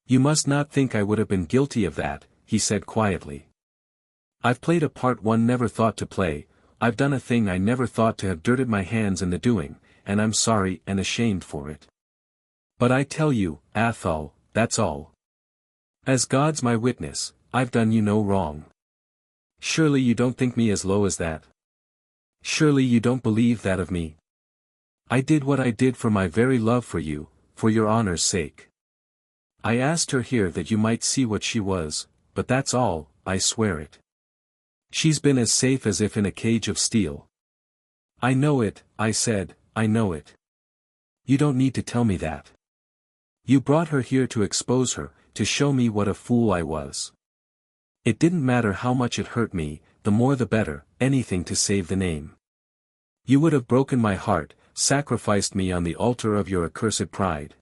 You must not think I would have been guilty of that, he said quietly. I've played a part one never thought to play, I've done a thing I never thought to have dirted my hands in the doing, and I'm sorry and ashamed for it. But I tell you, Athol, that's all. As God's my witness, I've done you no wrong. Surely you don't think me as low as that? Surely you don't believe that of me? I did what I did for my very love for you, for your honor's sake. I asked her here that you might see what she was, but that's all, I swear it. She's been as safe as if in a cage of steel. I know it, I said, I know it. You don't need to tell me that. You brought her here to expose her, to show me what a fool I was. It didn't matter how much it hurt me, the more the better, anything to save the name. You would have broken my heart, sacrificed me on the altar of your accursed pride.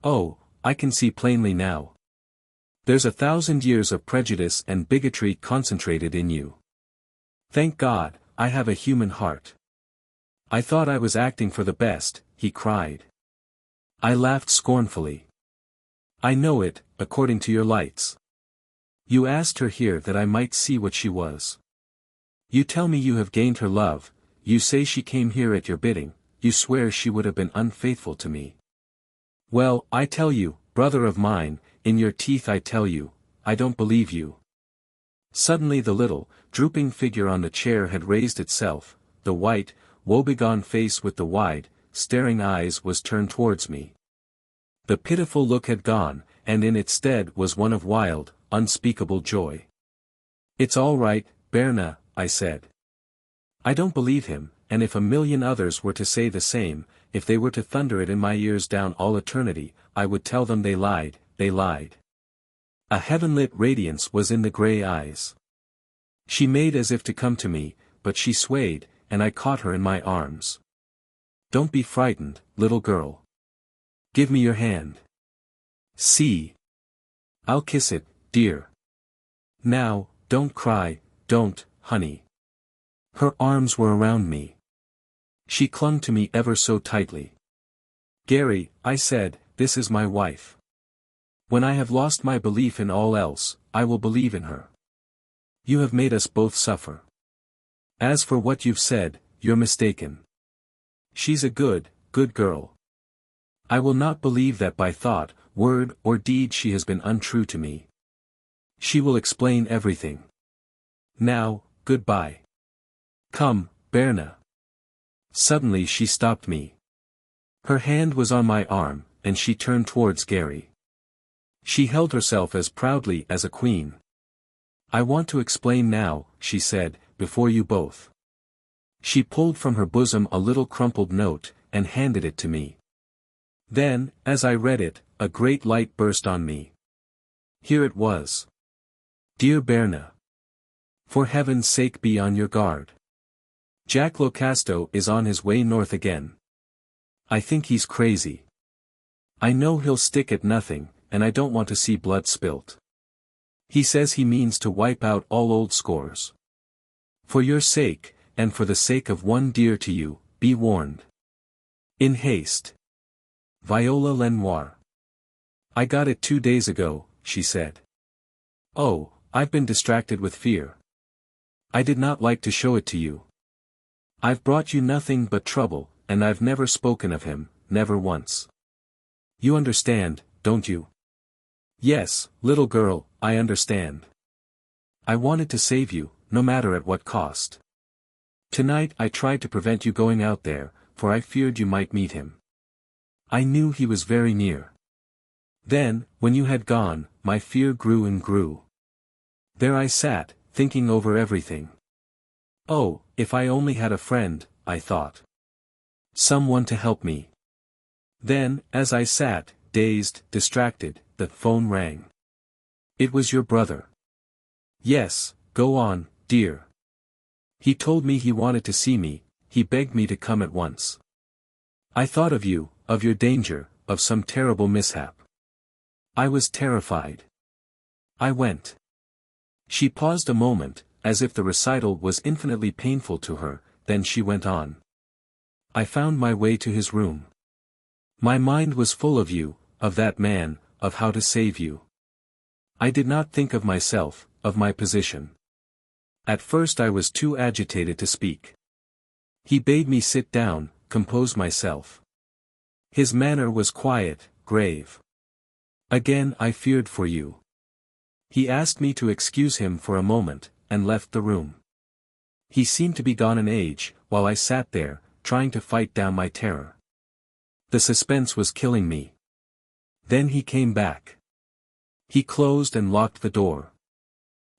Oh, I can see plainly now. There's 1,000 years of prejudice and bigotry concentrated in you. Thank God, I have a human heart. I thought I was acting for the best, he cried. I laughed scornfully. I know it, according to your lights. You asked her here that I might see what she was. You tell me you have gained her love, you say she came here at your bidding, you swear she would have been unfaithful to me. Well, I tell you, brother of mine, in your teeth I tell you, I don't believe you. Suddenly the little, drooping figure on the chair had raised itself, the white, woebegone face with the wide, staring eyes was turned towards me. The pitiful look had gone, and in its stead was one of wild, unspeakable joy. It's all right, Berna, I said. I don't believe him, and if 1,000,000 others were to say the same, if they were to thunder it in my ears down all eternity, I would tell them they lied, they lied. A heaven-lit radiance was in the grey eyes. She made as if to come to me, but she swayed, and I caught her in my arms. Don't be frightened, little girl. Give me your hand. See. I'll kiss it, dear. Now, don't cry, don't, honey. Her arms were around me. She clung to me ever so tightly. Gary, I said, this is my wife. When I have lost my belief in all else, I will believe in her. You have made us both suffer. As for what you've said, you're mistaken. She's a good, good girl. I will not believe that by thought, word, or deed she has been untrue to me. She will explain everything. Now, goodbye. Come, Berna. Suddenly she stopped me. Her hand was on my arm, and she turned towards Gary. She held herself as proudly as a queen. I want to explain now, she said, before you both. She pulled from her bosom a little crumpled note, and handed it to me. Then, as I read it, a great light burst on me. Here it was. Dear Berna. For heaven's sake be on your guard. Jack Locasto is on his way north again. I think he's crazy. I know he'll stick at nothing, and I don't want to see blood spilt. He says he means to wipe out all old scores. For your sake, and for the sake of one dear to you, be warned. In haste. Viola Lenoir. I got it 2 days ago, she said. Oh, I've been distracted with fear. I did not like to show it to you. I've brought you nothing but trouble, and I've never spoken of him, never once. You understand, don't you? Yes, little girl, I understand. I wanted to save you, no matter at what cost. Tonight I tried to prevent you going out there, for I feared you might meet him. I knew he was very near. Then, when you had gone, my fear grew and grew. There I sat, thinking over everything. Oh, if I only had a friend, I thought. Someone to help me. Then, as I sat, dazed, distracted, the phone rang. It was your brother. Yes, go on, dear. He told me he wanted to see me, he begged me to come at once. I thought of you, of your danger, of some terrible mishap. I was terrified. I went. She paused a moment, as if the recital was infinitely painful to her, then she went on. I found my way to his room. My mind was full of you, of that man, of how to save you. I did not think of myself, of my position. At first I was too agitated to speak. He bade me sit down, compose myself. His manner was quiet, grave. Again I feared for you. He asked me to excuse him for a moment, and left the room. He seemed to be gone an age, while I sat there, trying to fight down my terror. The suspense was killing me. Then he came back. He closed and locked the door.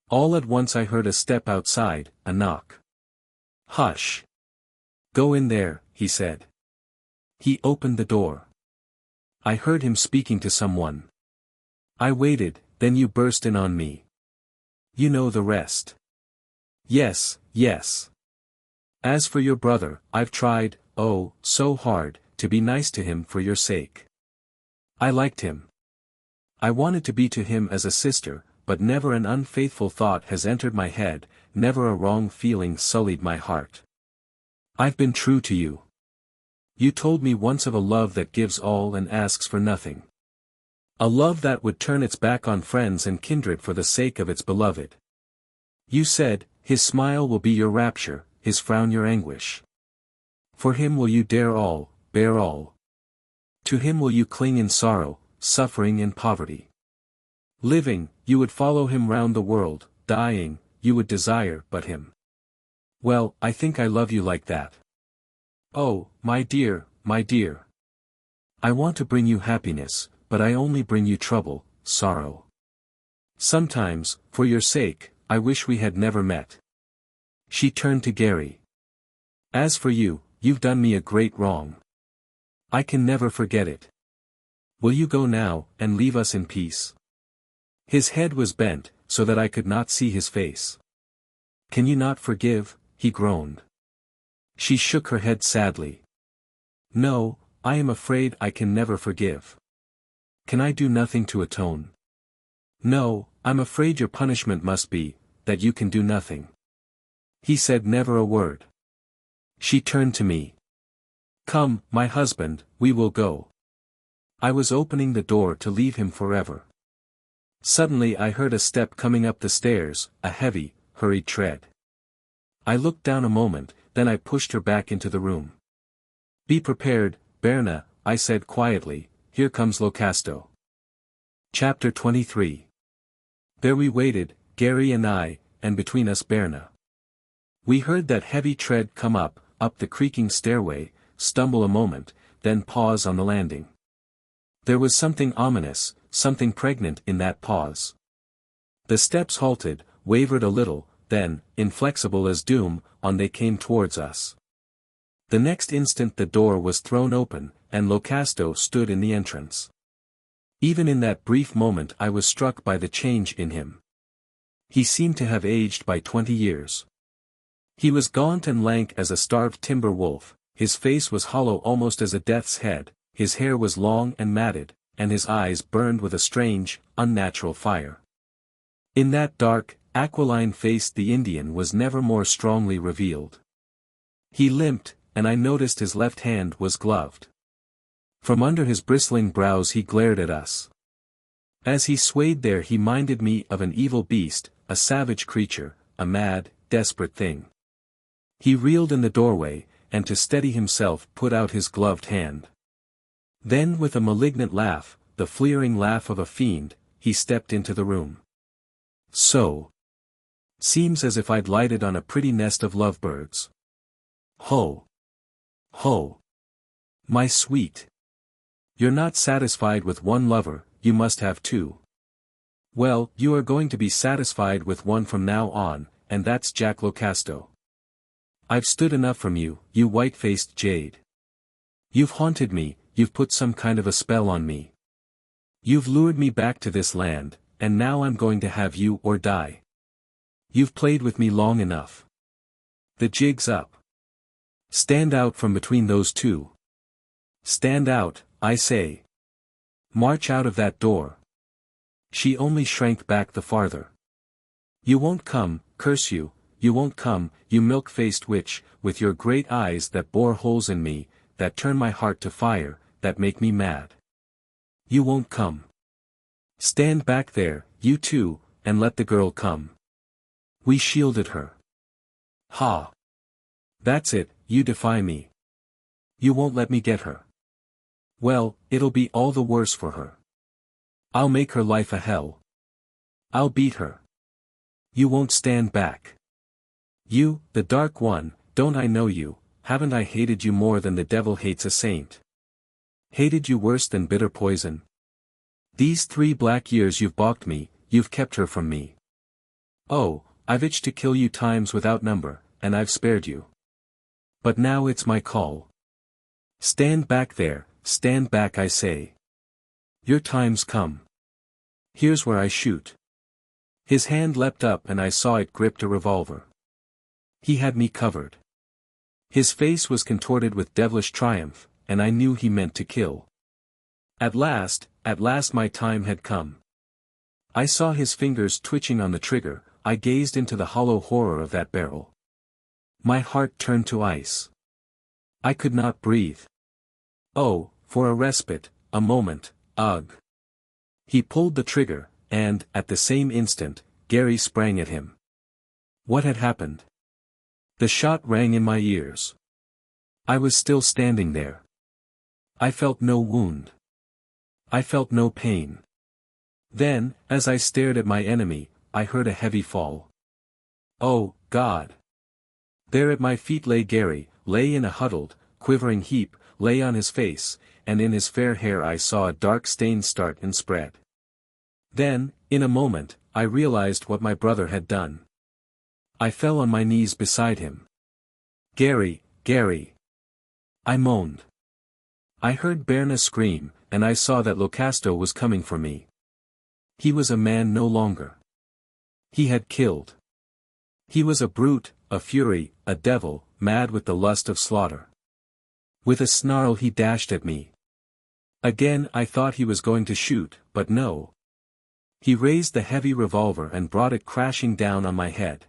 All at once I heard a step outside, a knock. Hush. Go in there, he said. He opened the door. I heard him speaking to someone. I waited, then you burst in on me. You know the rest. Yes, yes. As for your brother, I've tried, oh, so hard, to be nice to him for your sake. I liked him. I wanted to be to him as a sister, but never an unfaithful thought has entered my head, never a wrong feeling sullied my heart. I've been true to you. You told me once of a love that gives all and asks for nothing. A love that would turn its back on friends and kindred for the sake of its beloved. You said, his smile will be your rapture, his frown your anguish. For him will you dare all, bear all. To him will you cling in sorrow, suffering and poverty. Living, you would follow him round the world, dying, you would desire but him. Well, I think I love you like that. Oh, my dear, my dear. I want to bring you happiness, but I only bring you trouble, sorrow. Sometimes, for your sake, I wish we had never met. She turned to Gary. As for you, you've done me a great wrong. I can never forget it. Will you go now, and leave us in peace? His head was bent, so that I could not see his face. Can you not forgive? He groaned. She shook her head sadly. No, I am afraid I can never forgive. Can I do nothing to atone? No, I'm afraid your punishment must be, that you can do nothing. He said never a word. She turned to me. Come, my husband, we will go. I was opening the door to leave him forever. Suddenly I heard a step coming up the stairs, a heavy, hurried tread. I looked down a moment, then I pushed her back into the room. Be prepared, Berna, I said quietly, here comes Locasto. Chapter 23. There we waited, Gary and I, and between us Berna. We heard that heavy tread come up the creaking stairway, stumble a moment, then pause on the landing. There was something ominous, something pregnant in that pause. The steps halted, wavered a little, then, inflexible as doom, on they came towards us. The next instant the door was thrown open, and Locasto stood in the entrance. Even in that brief moment I was struck by the change in him. He seemed to have aged by 20 years. He was gaunt and lank as a starved timber wolf, his face was hollow almost as a death's head, his hair was long and matted, and his eyes burned with a strange, unnatural fire. In that dark, aquiline face the Indian was never more strongly revealed. He limped, and I noticed his left hand was gloved. From under his bristling brows he glared at us. As he swayed there he minded me of an evil beast, a savage creature, a mad, desperate thing. He reeled in the doorway, and to steady himself put out his gloved hand. Then with a malignant laugh, the fleering laugh of a fiend, he stepped into the room. So. Seems as if I'd lighted on a pretty nest of lovebirds. Ho! Ho! My sweet! You're not satisfied with one lover, you must have two. Well, you are going to be satisfied with one from now on, and that's Jack Locasto. I've stood enough from you, you white-faced jade. You've haunted me, you've put some kind of a spell on me. You've lured me back to this land, and now I'm going to have you or die. You've played with me long enough. The jig's up. Stand out from between those two. Stand out, I say. March out of that door. She only shrank back the farther. You won't come, curse you, you won't come, you milk-faced witch, with your great eyes that bore holes in me, that turn my heart to fire, that make me mad. You won't come. Stand back there, you two, and let the girl come. We shielded her. Ha! That's it, you defy me. You won't let me get her. Well, it'll be all the worse for her. I'll make her life a hell. I'll beat her. You won't stand back. You, the Dark One, don't I know you, haven't I hated you more than the devil hates a saint? Hated you worse than bitter poison? These 3 black years you've balked me, you've kept her from me. Oh, I've itched to kill you times without number, and I've spared you. But now it's my call. Stand back there, stand back I say. Your time's come. Here's where I shoot. His hand leapt up and I saw it gripped a revolver. He had me covered. His face was contorted with devilish triumph, and I knew he meant to kill. At last my time had come. I saw his fingers twitching on the trigger, I gazed into the hollow horror of that barrel. My heart turned to ice. I could not breathe. Oh, for a respite, a moment, ugh. He pulled the trigger, and, at the same instant, Gary sprang at him. What had happened? The shot rang in my ears. I was still standing there. I felt no wound. I felt no pain. Then, as I stared at my enemy, I heard a heavy fall. Oh, God! There at my feet lay Gary, lay in a huddled, quivering heap, lay on his face, and in his fair hair I saw a dark stain start and spread. Then, in a moment, I realized what my brother had done. I fell on my knees beside him. Gary, Gary! I moaned. I heard Berna scream, and I saw that Locasto was coming for me. He was a man no longer. He had killed. He was a brute, a fury, a devil, mad with the lust of slaughter. With a snarl he dashed at me. Again I thought he was going to shoot, but no. He raised the heavy revolver and brought it crashing down on my head.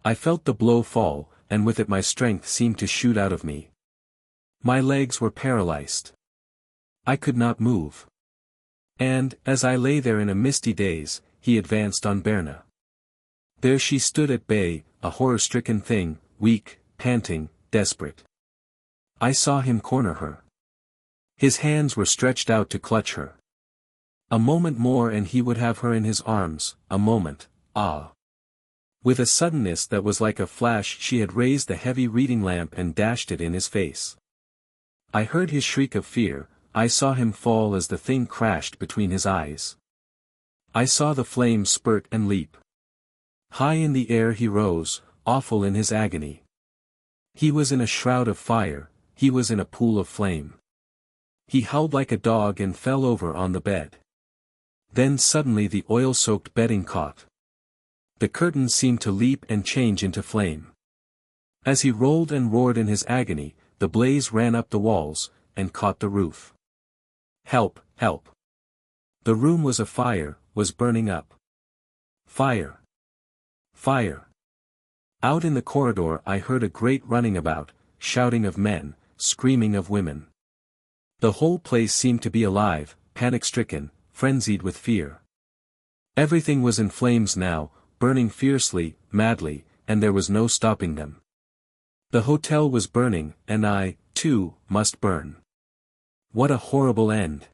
I felt the blow fall, and with it my strength seemed to shoot out of me. My legs were paralyzed. I could not move. And, as I lay there in a misty daze, he advanced on Berna. There she stood at bay, a horror-stricken thing, weak, panting, desperate. I saw him corner her. His hands were stretched out to clutch her. A moment more and he would have her in his arms, a moment, ah! With a suddenness that was like a flash she had raised the heavy reading lamp and dashed it in his face. I heard his shriek of fear, I saw him fall as the thing crashed between his eyes. I saw the flames spurt and leap. High in the air he rose, awful in his agony. He was in a shroud of fire, he was in a pool of flame. He howled like a dog and fell over on the bed. Then suddenly the oil-soaked bedding caught. The curtains seemed to leap and change into flame. As he rolled and roared in his agony, the blaze ran up the walls, and caught the roof. Help, help! The room was afire, was burning up. Fire! Fire! Out in the corridor I heard a great running about, shouting of men, screaming of women. The whole place seemed to be alive, panic-stricken, frenzied with fear. Everything was in flames now, burning fiercely, madly, and there was no stopping them. The hotel was burning, and I, too, must burn. What a horrible end!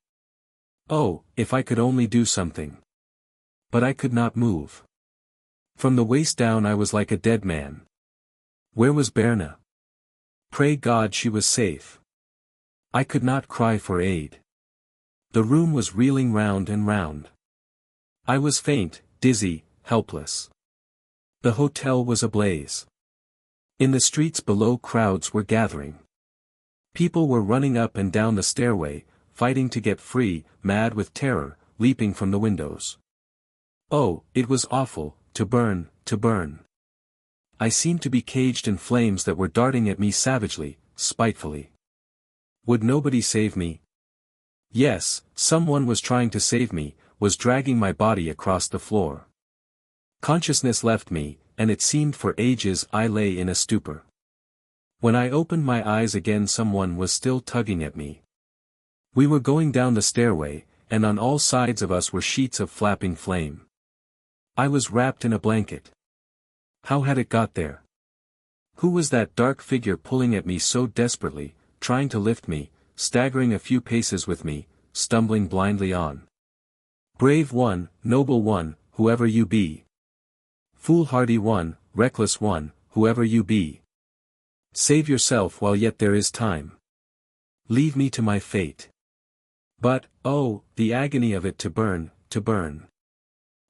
Oh, if I could only do something! But I could not move. From the waist down I was like a dead man. Where was Berna? Pray God she was safe. I could not cry for aid. The room was reeling round and round. I was faint, dizzy, helpless. The hotel was ablaze. In the streets below crowds were gathering. People were running up and down the stairway, fighting to get free, mad with terror, leaping from the windows. Oh, it was awful, to burn, to burn. I seemed to be caged in flames that were darting at me savagely, spitefully. Would nobody save me? Yes, someone was trying to save me, was dragging my body across the floor. Consciousness left me, and it seemed for ages I lay in a stupor. When I opened my eyes again, someone was still tugging at me. We were going down the stairway, and on all sides of us were sheets of flapping flame. I was wrapped in a blanket. How had it got there? Who was that dark figure pulling at me so desperately, trying to lift me, staggering a few paces with me, stumbling blindly on? Brave one, noble one, whoever you be. Foolhardy one, reckless one, whoever you be. Save yourself while yet there is time. Leave me to my fate. But, oh, the agony of it, to burn, to burn.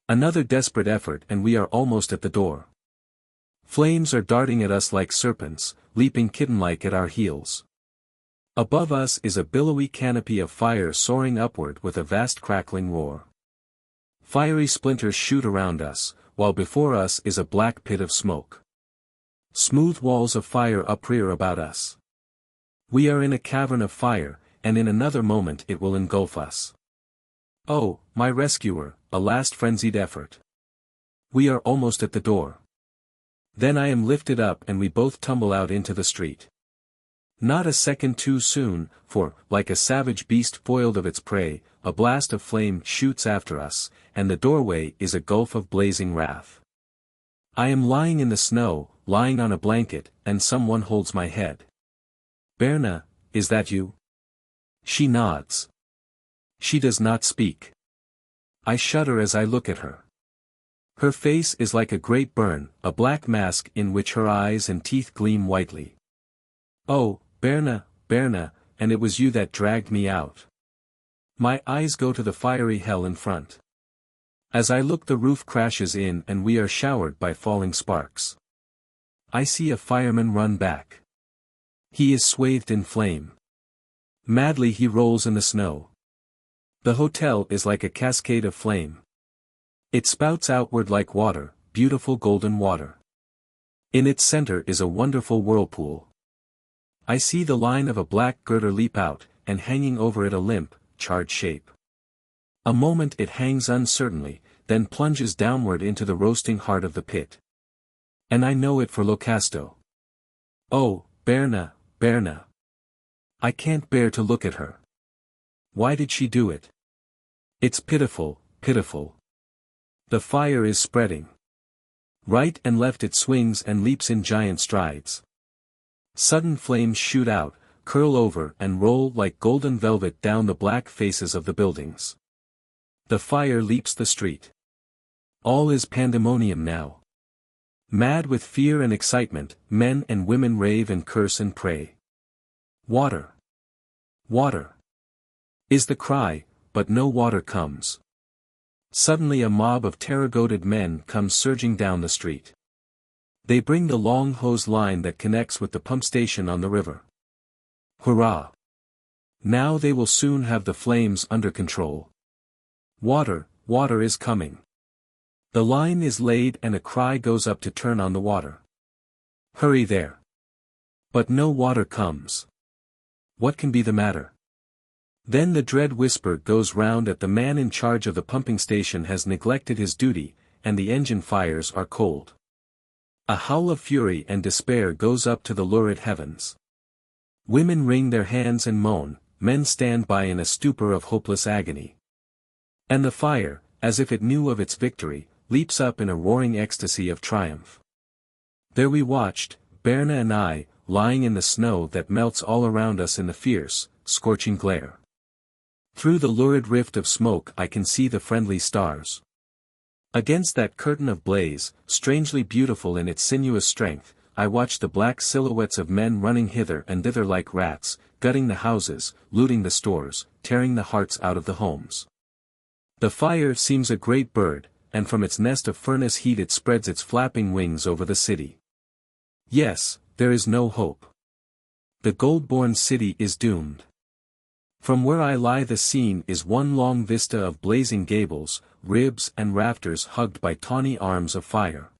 Another desperate effort and we are almost at the door. Flames are darting at us like serpents, leaping kitten-like at our heels. Above us is a billowy canopy of fire soaring upward with a vast crackling roar. Fiery splinters shoot around us, while before us is a black pit of smoke. Smooth walls of fire uprear about us. We are in a cavern of fire, and in another moment it will engulf us. Oh, my rescuer, a last frenzied effort. We are almost at the door. Then I am lifted up and we both tumble out into the street. Not a second too soon, for, like a savage beast foiled of its prey, a blast of flame shoots after us, and the doorway is a gulf of blazing wrath. I am lying in the snow, lying on a blanket, and someone holds my head. Berna, is that you? She nods. She does not speak. I shudder as I look at her. Her face is like a great burn, a black mask in which her eyes and teeth gleam whitely. Oh, Berna, Berna, and it was you that dragged me out. My eyes go to the fiery hell in front. As I look, the roof crashes in and we are showered by falling sparks. I see a fireman run back. He is swathed in flame. Madly he rolls in the snow. The hotel is like a cascade of flame. It spouts outward like water, beautiful golden water. In its center is a wonderful whirlpool. I see the line of a black girder leap out, and hanging over it a limp, charred shape. A moment it hangs uncertainly, then plunges downward into the roasting heart of the pit. And I know it for Locasto. Oh, Berna, Berna. I can't bear to look at her. Why did she do it? It's pitiful, pitiful. The fire is spreading. Right and left it swings and leaps in giant strides. Sudden flames shoot out, curl over and roll like golden velvet down the black faces of the buildings. The fire leaps the street. All is pandemonium now. Mad with fear and excitement, men and women rave and curse and pray. Water! Water! Is the cry, but no water comes. Suddenly a mob of terror-goaded men comes surging down the street. They bring the long hose line that connects with the pump station on the river. Hurrah! Now they will soon have the flames under control. Water, water is coming. The line is laid and a cry goes up to turn on the water. Hurry there. But no water comes. What can be the matter? Then the dread whisper goes round that the man in charge of the pumping station has neglected his duty, and the engine fires are cold. A howl of fury and despair goes up to the lurid heavens. Women wring their hands and moan, men stand by in a stupor of hopeless agony. And the fire, as if it knew of its victory, leaps up in a roaring ecstasy of triumph. There we watched, Berna and I, lying in the snow that melts all around us in the fierce, scorching glare. Through the lurid rift of smoke I can see the friendly stars. Against that curtain of blaze, strangely beautiful in its sinuous strength, I watch the black silhouettes of men running hither and thither like rats, gutting the houses, looting the stores, tearing the hearts out of the homes. The fire seems a great bird, and from its nest of furnace heat it spreads its flapping wings over the city. Yes, there is no hope. The gold-born city is doomed. From where I lie the scene is one long vista of blazing gables, ribs and rafters hugged by tawny arms of fire.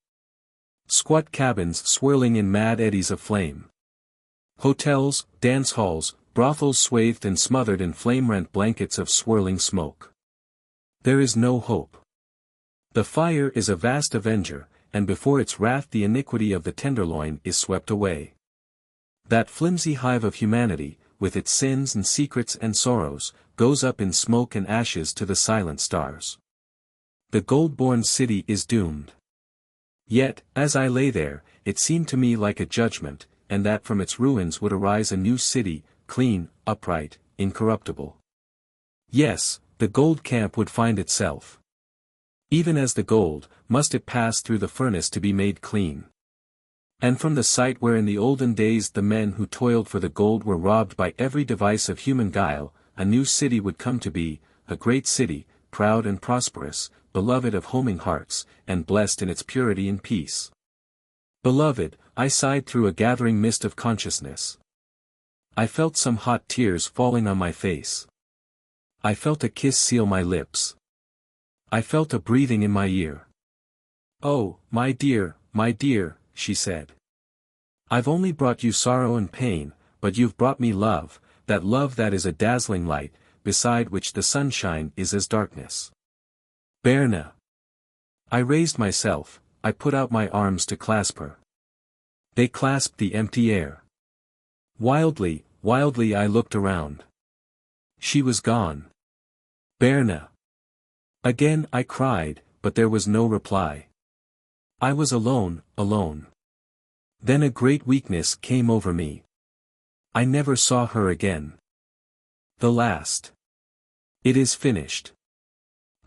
Squat cabins swirling in mad eddies of flame. Hotels, dance halls, brothels swathed and smothered in flame-rent blankets of swirling smoke. There is no hope. The fire is a vast avenger, and before its wrath the iniquity of the tenderloin is swept away. That flimsy hive of humanity, with its sins and secrets and sorrows, goes up in smoke and ashes to the silent stars. The gold-born city is doomed. Yet, as I lay there, it seemed to me like a judgment, and that from its ruins would arise a new city, clean, upright, incorruptible. Yes, the gold camp would find itself. Even as the gold, must it pass through the furnace to be made clean. And from the site where in the olden days the men who toiled for the gold were robbed by every device of human guile, a new city would come to be, a great city, proud and prosperous, beloved of homing hearts, and blessed in its purity and peace. Beloved, I sighed through a gathering mist of consciousness. I felt some hot tears falling on my face. I felt a kiss seal my lips. I felt a breathing in my ear. "Oh, my dear," she said. "I've only brought you sorrow and pain, but you've brought me love, that is a dazzling light, beside which the sunshine is as darkness." Berna. I raised myself, I put out my arms to clasp her. They clasped the empty air. Wildly I looked around. She was gone. Berna. Again I cried, but there was no reply. I was alone. Then a great weakness came over me. I never saw her again. The last. It is finished.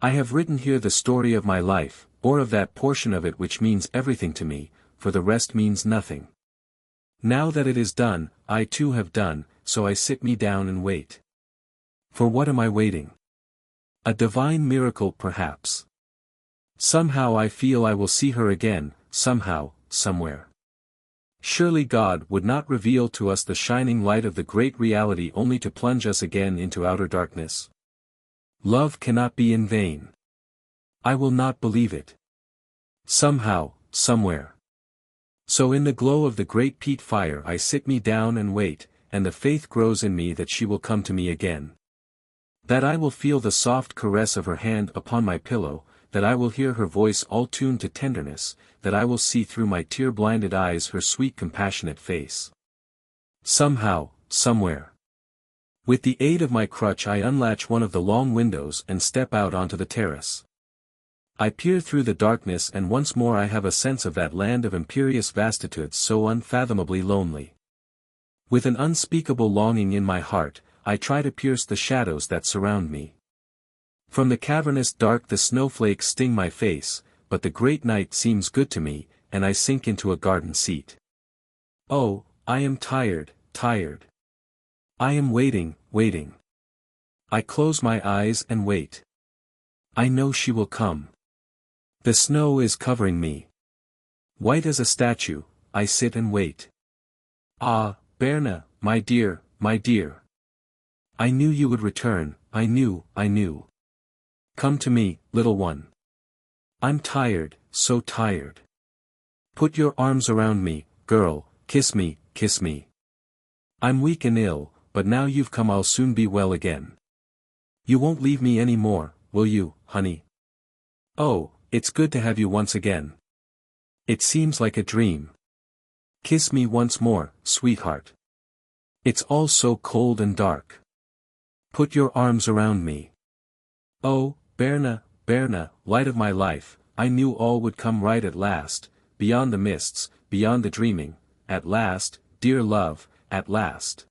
I have written here the story of my life, or of that portion of it which means everything to me, for the rest means nothing. Now that it is done, I too have done, so I sit me down and wait. For what am I waiting? A divine miracle perhaps. Somehow I feel I will see her again, somehow, somewhere. Surely God would not reveal to us the shining light of the great reality only to plunge us again into outer darkness. Love cannot be in vain. I will not believe it. Somehow, somewhere. So in the glow of the great peat fire I sit me down and wait, and the faith grows in me that she will come to me again. That I will feel the soft caress of her hand upon my pillow, that I will hear her voice all tuned to tenderness, that I will see through my tear-blinded eyes her sweet compassionate face. Somehow, somewhere. With the aid of my crutch I unlatch one of the long windows and step out onto the terrace. I peer through the darkness and once more I have a sense of that land of imperious vastitude so unfathomably lonely. With an unspeakable longing in my heart, I try to pierce the shadows that surround me. From the cavernous dark the snowflakes sting my face, but the great night seems good to me, and I sink into a garden seat. Oh, I am tired. I am waiting. I close my eyes and wait. I know she will come. The snow is covering me. White as a statue, I sit and wait. Ah, Berna, my dear. I knew you would return, I knew. Come to me, little one. I'm tired, so tired. Put your arms around me, girl, kiss me. I'm weak and ill, but now you've come I'll soon be well again. You won't leave me any more, will you, honey? Oh, it's good to have you once again. It seems like a dream. Kiss me once more, sweetheart. It's all so cold and dark. Put your arms around me. Oh, Berna, light of my life, I knew all would come right at last, beyond the mists, beyond the dreaming, at last, dear love, at last.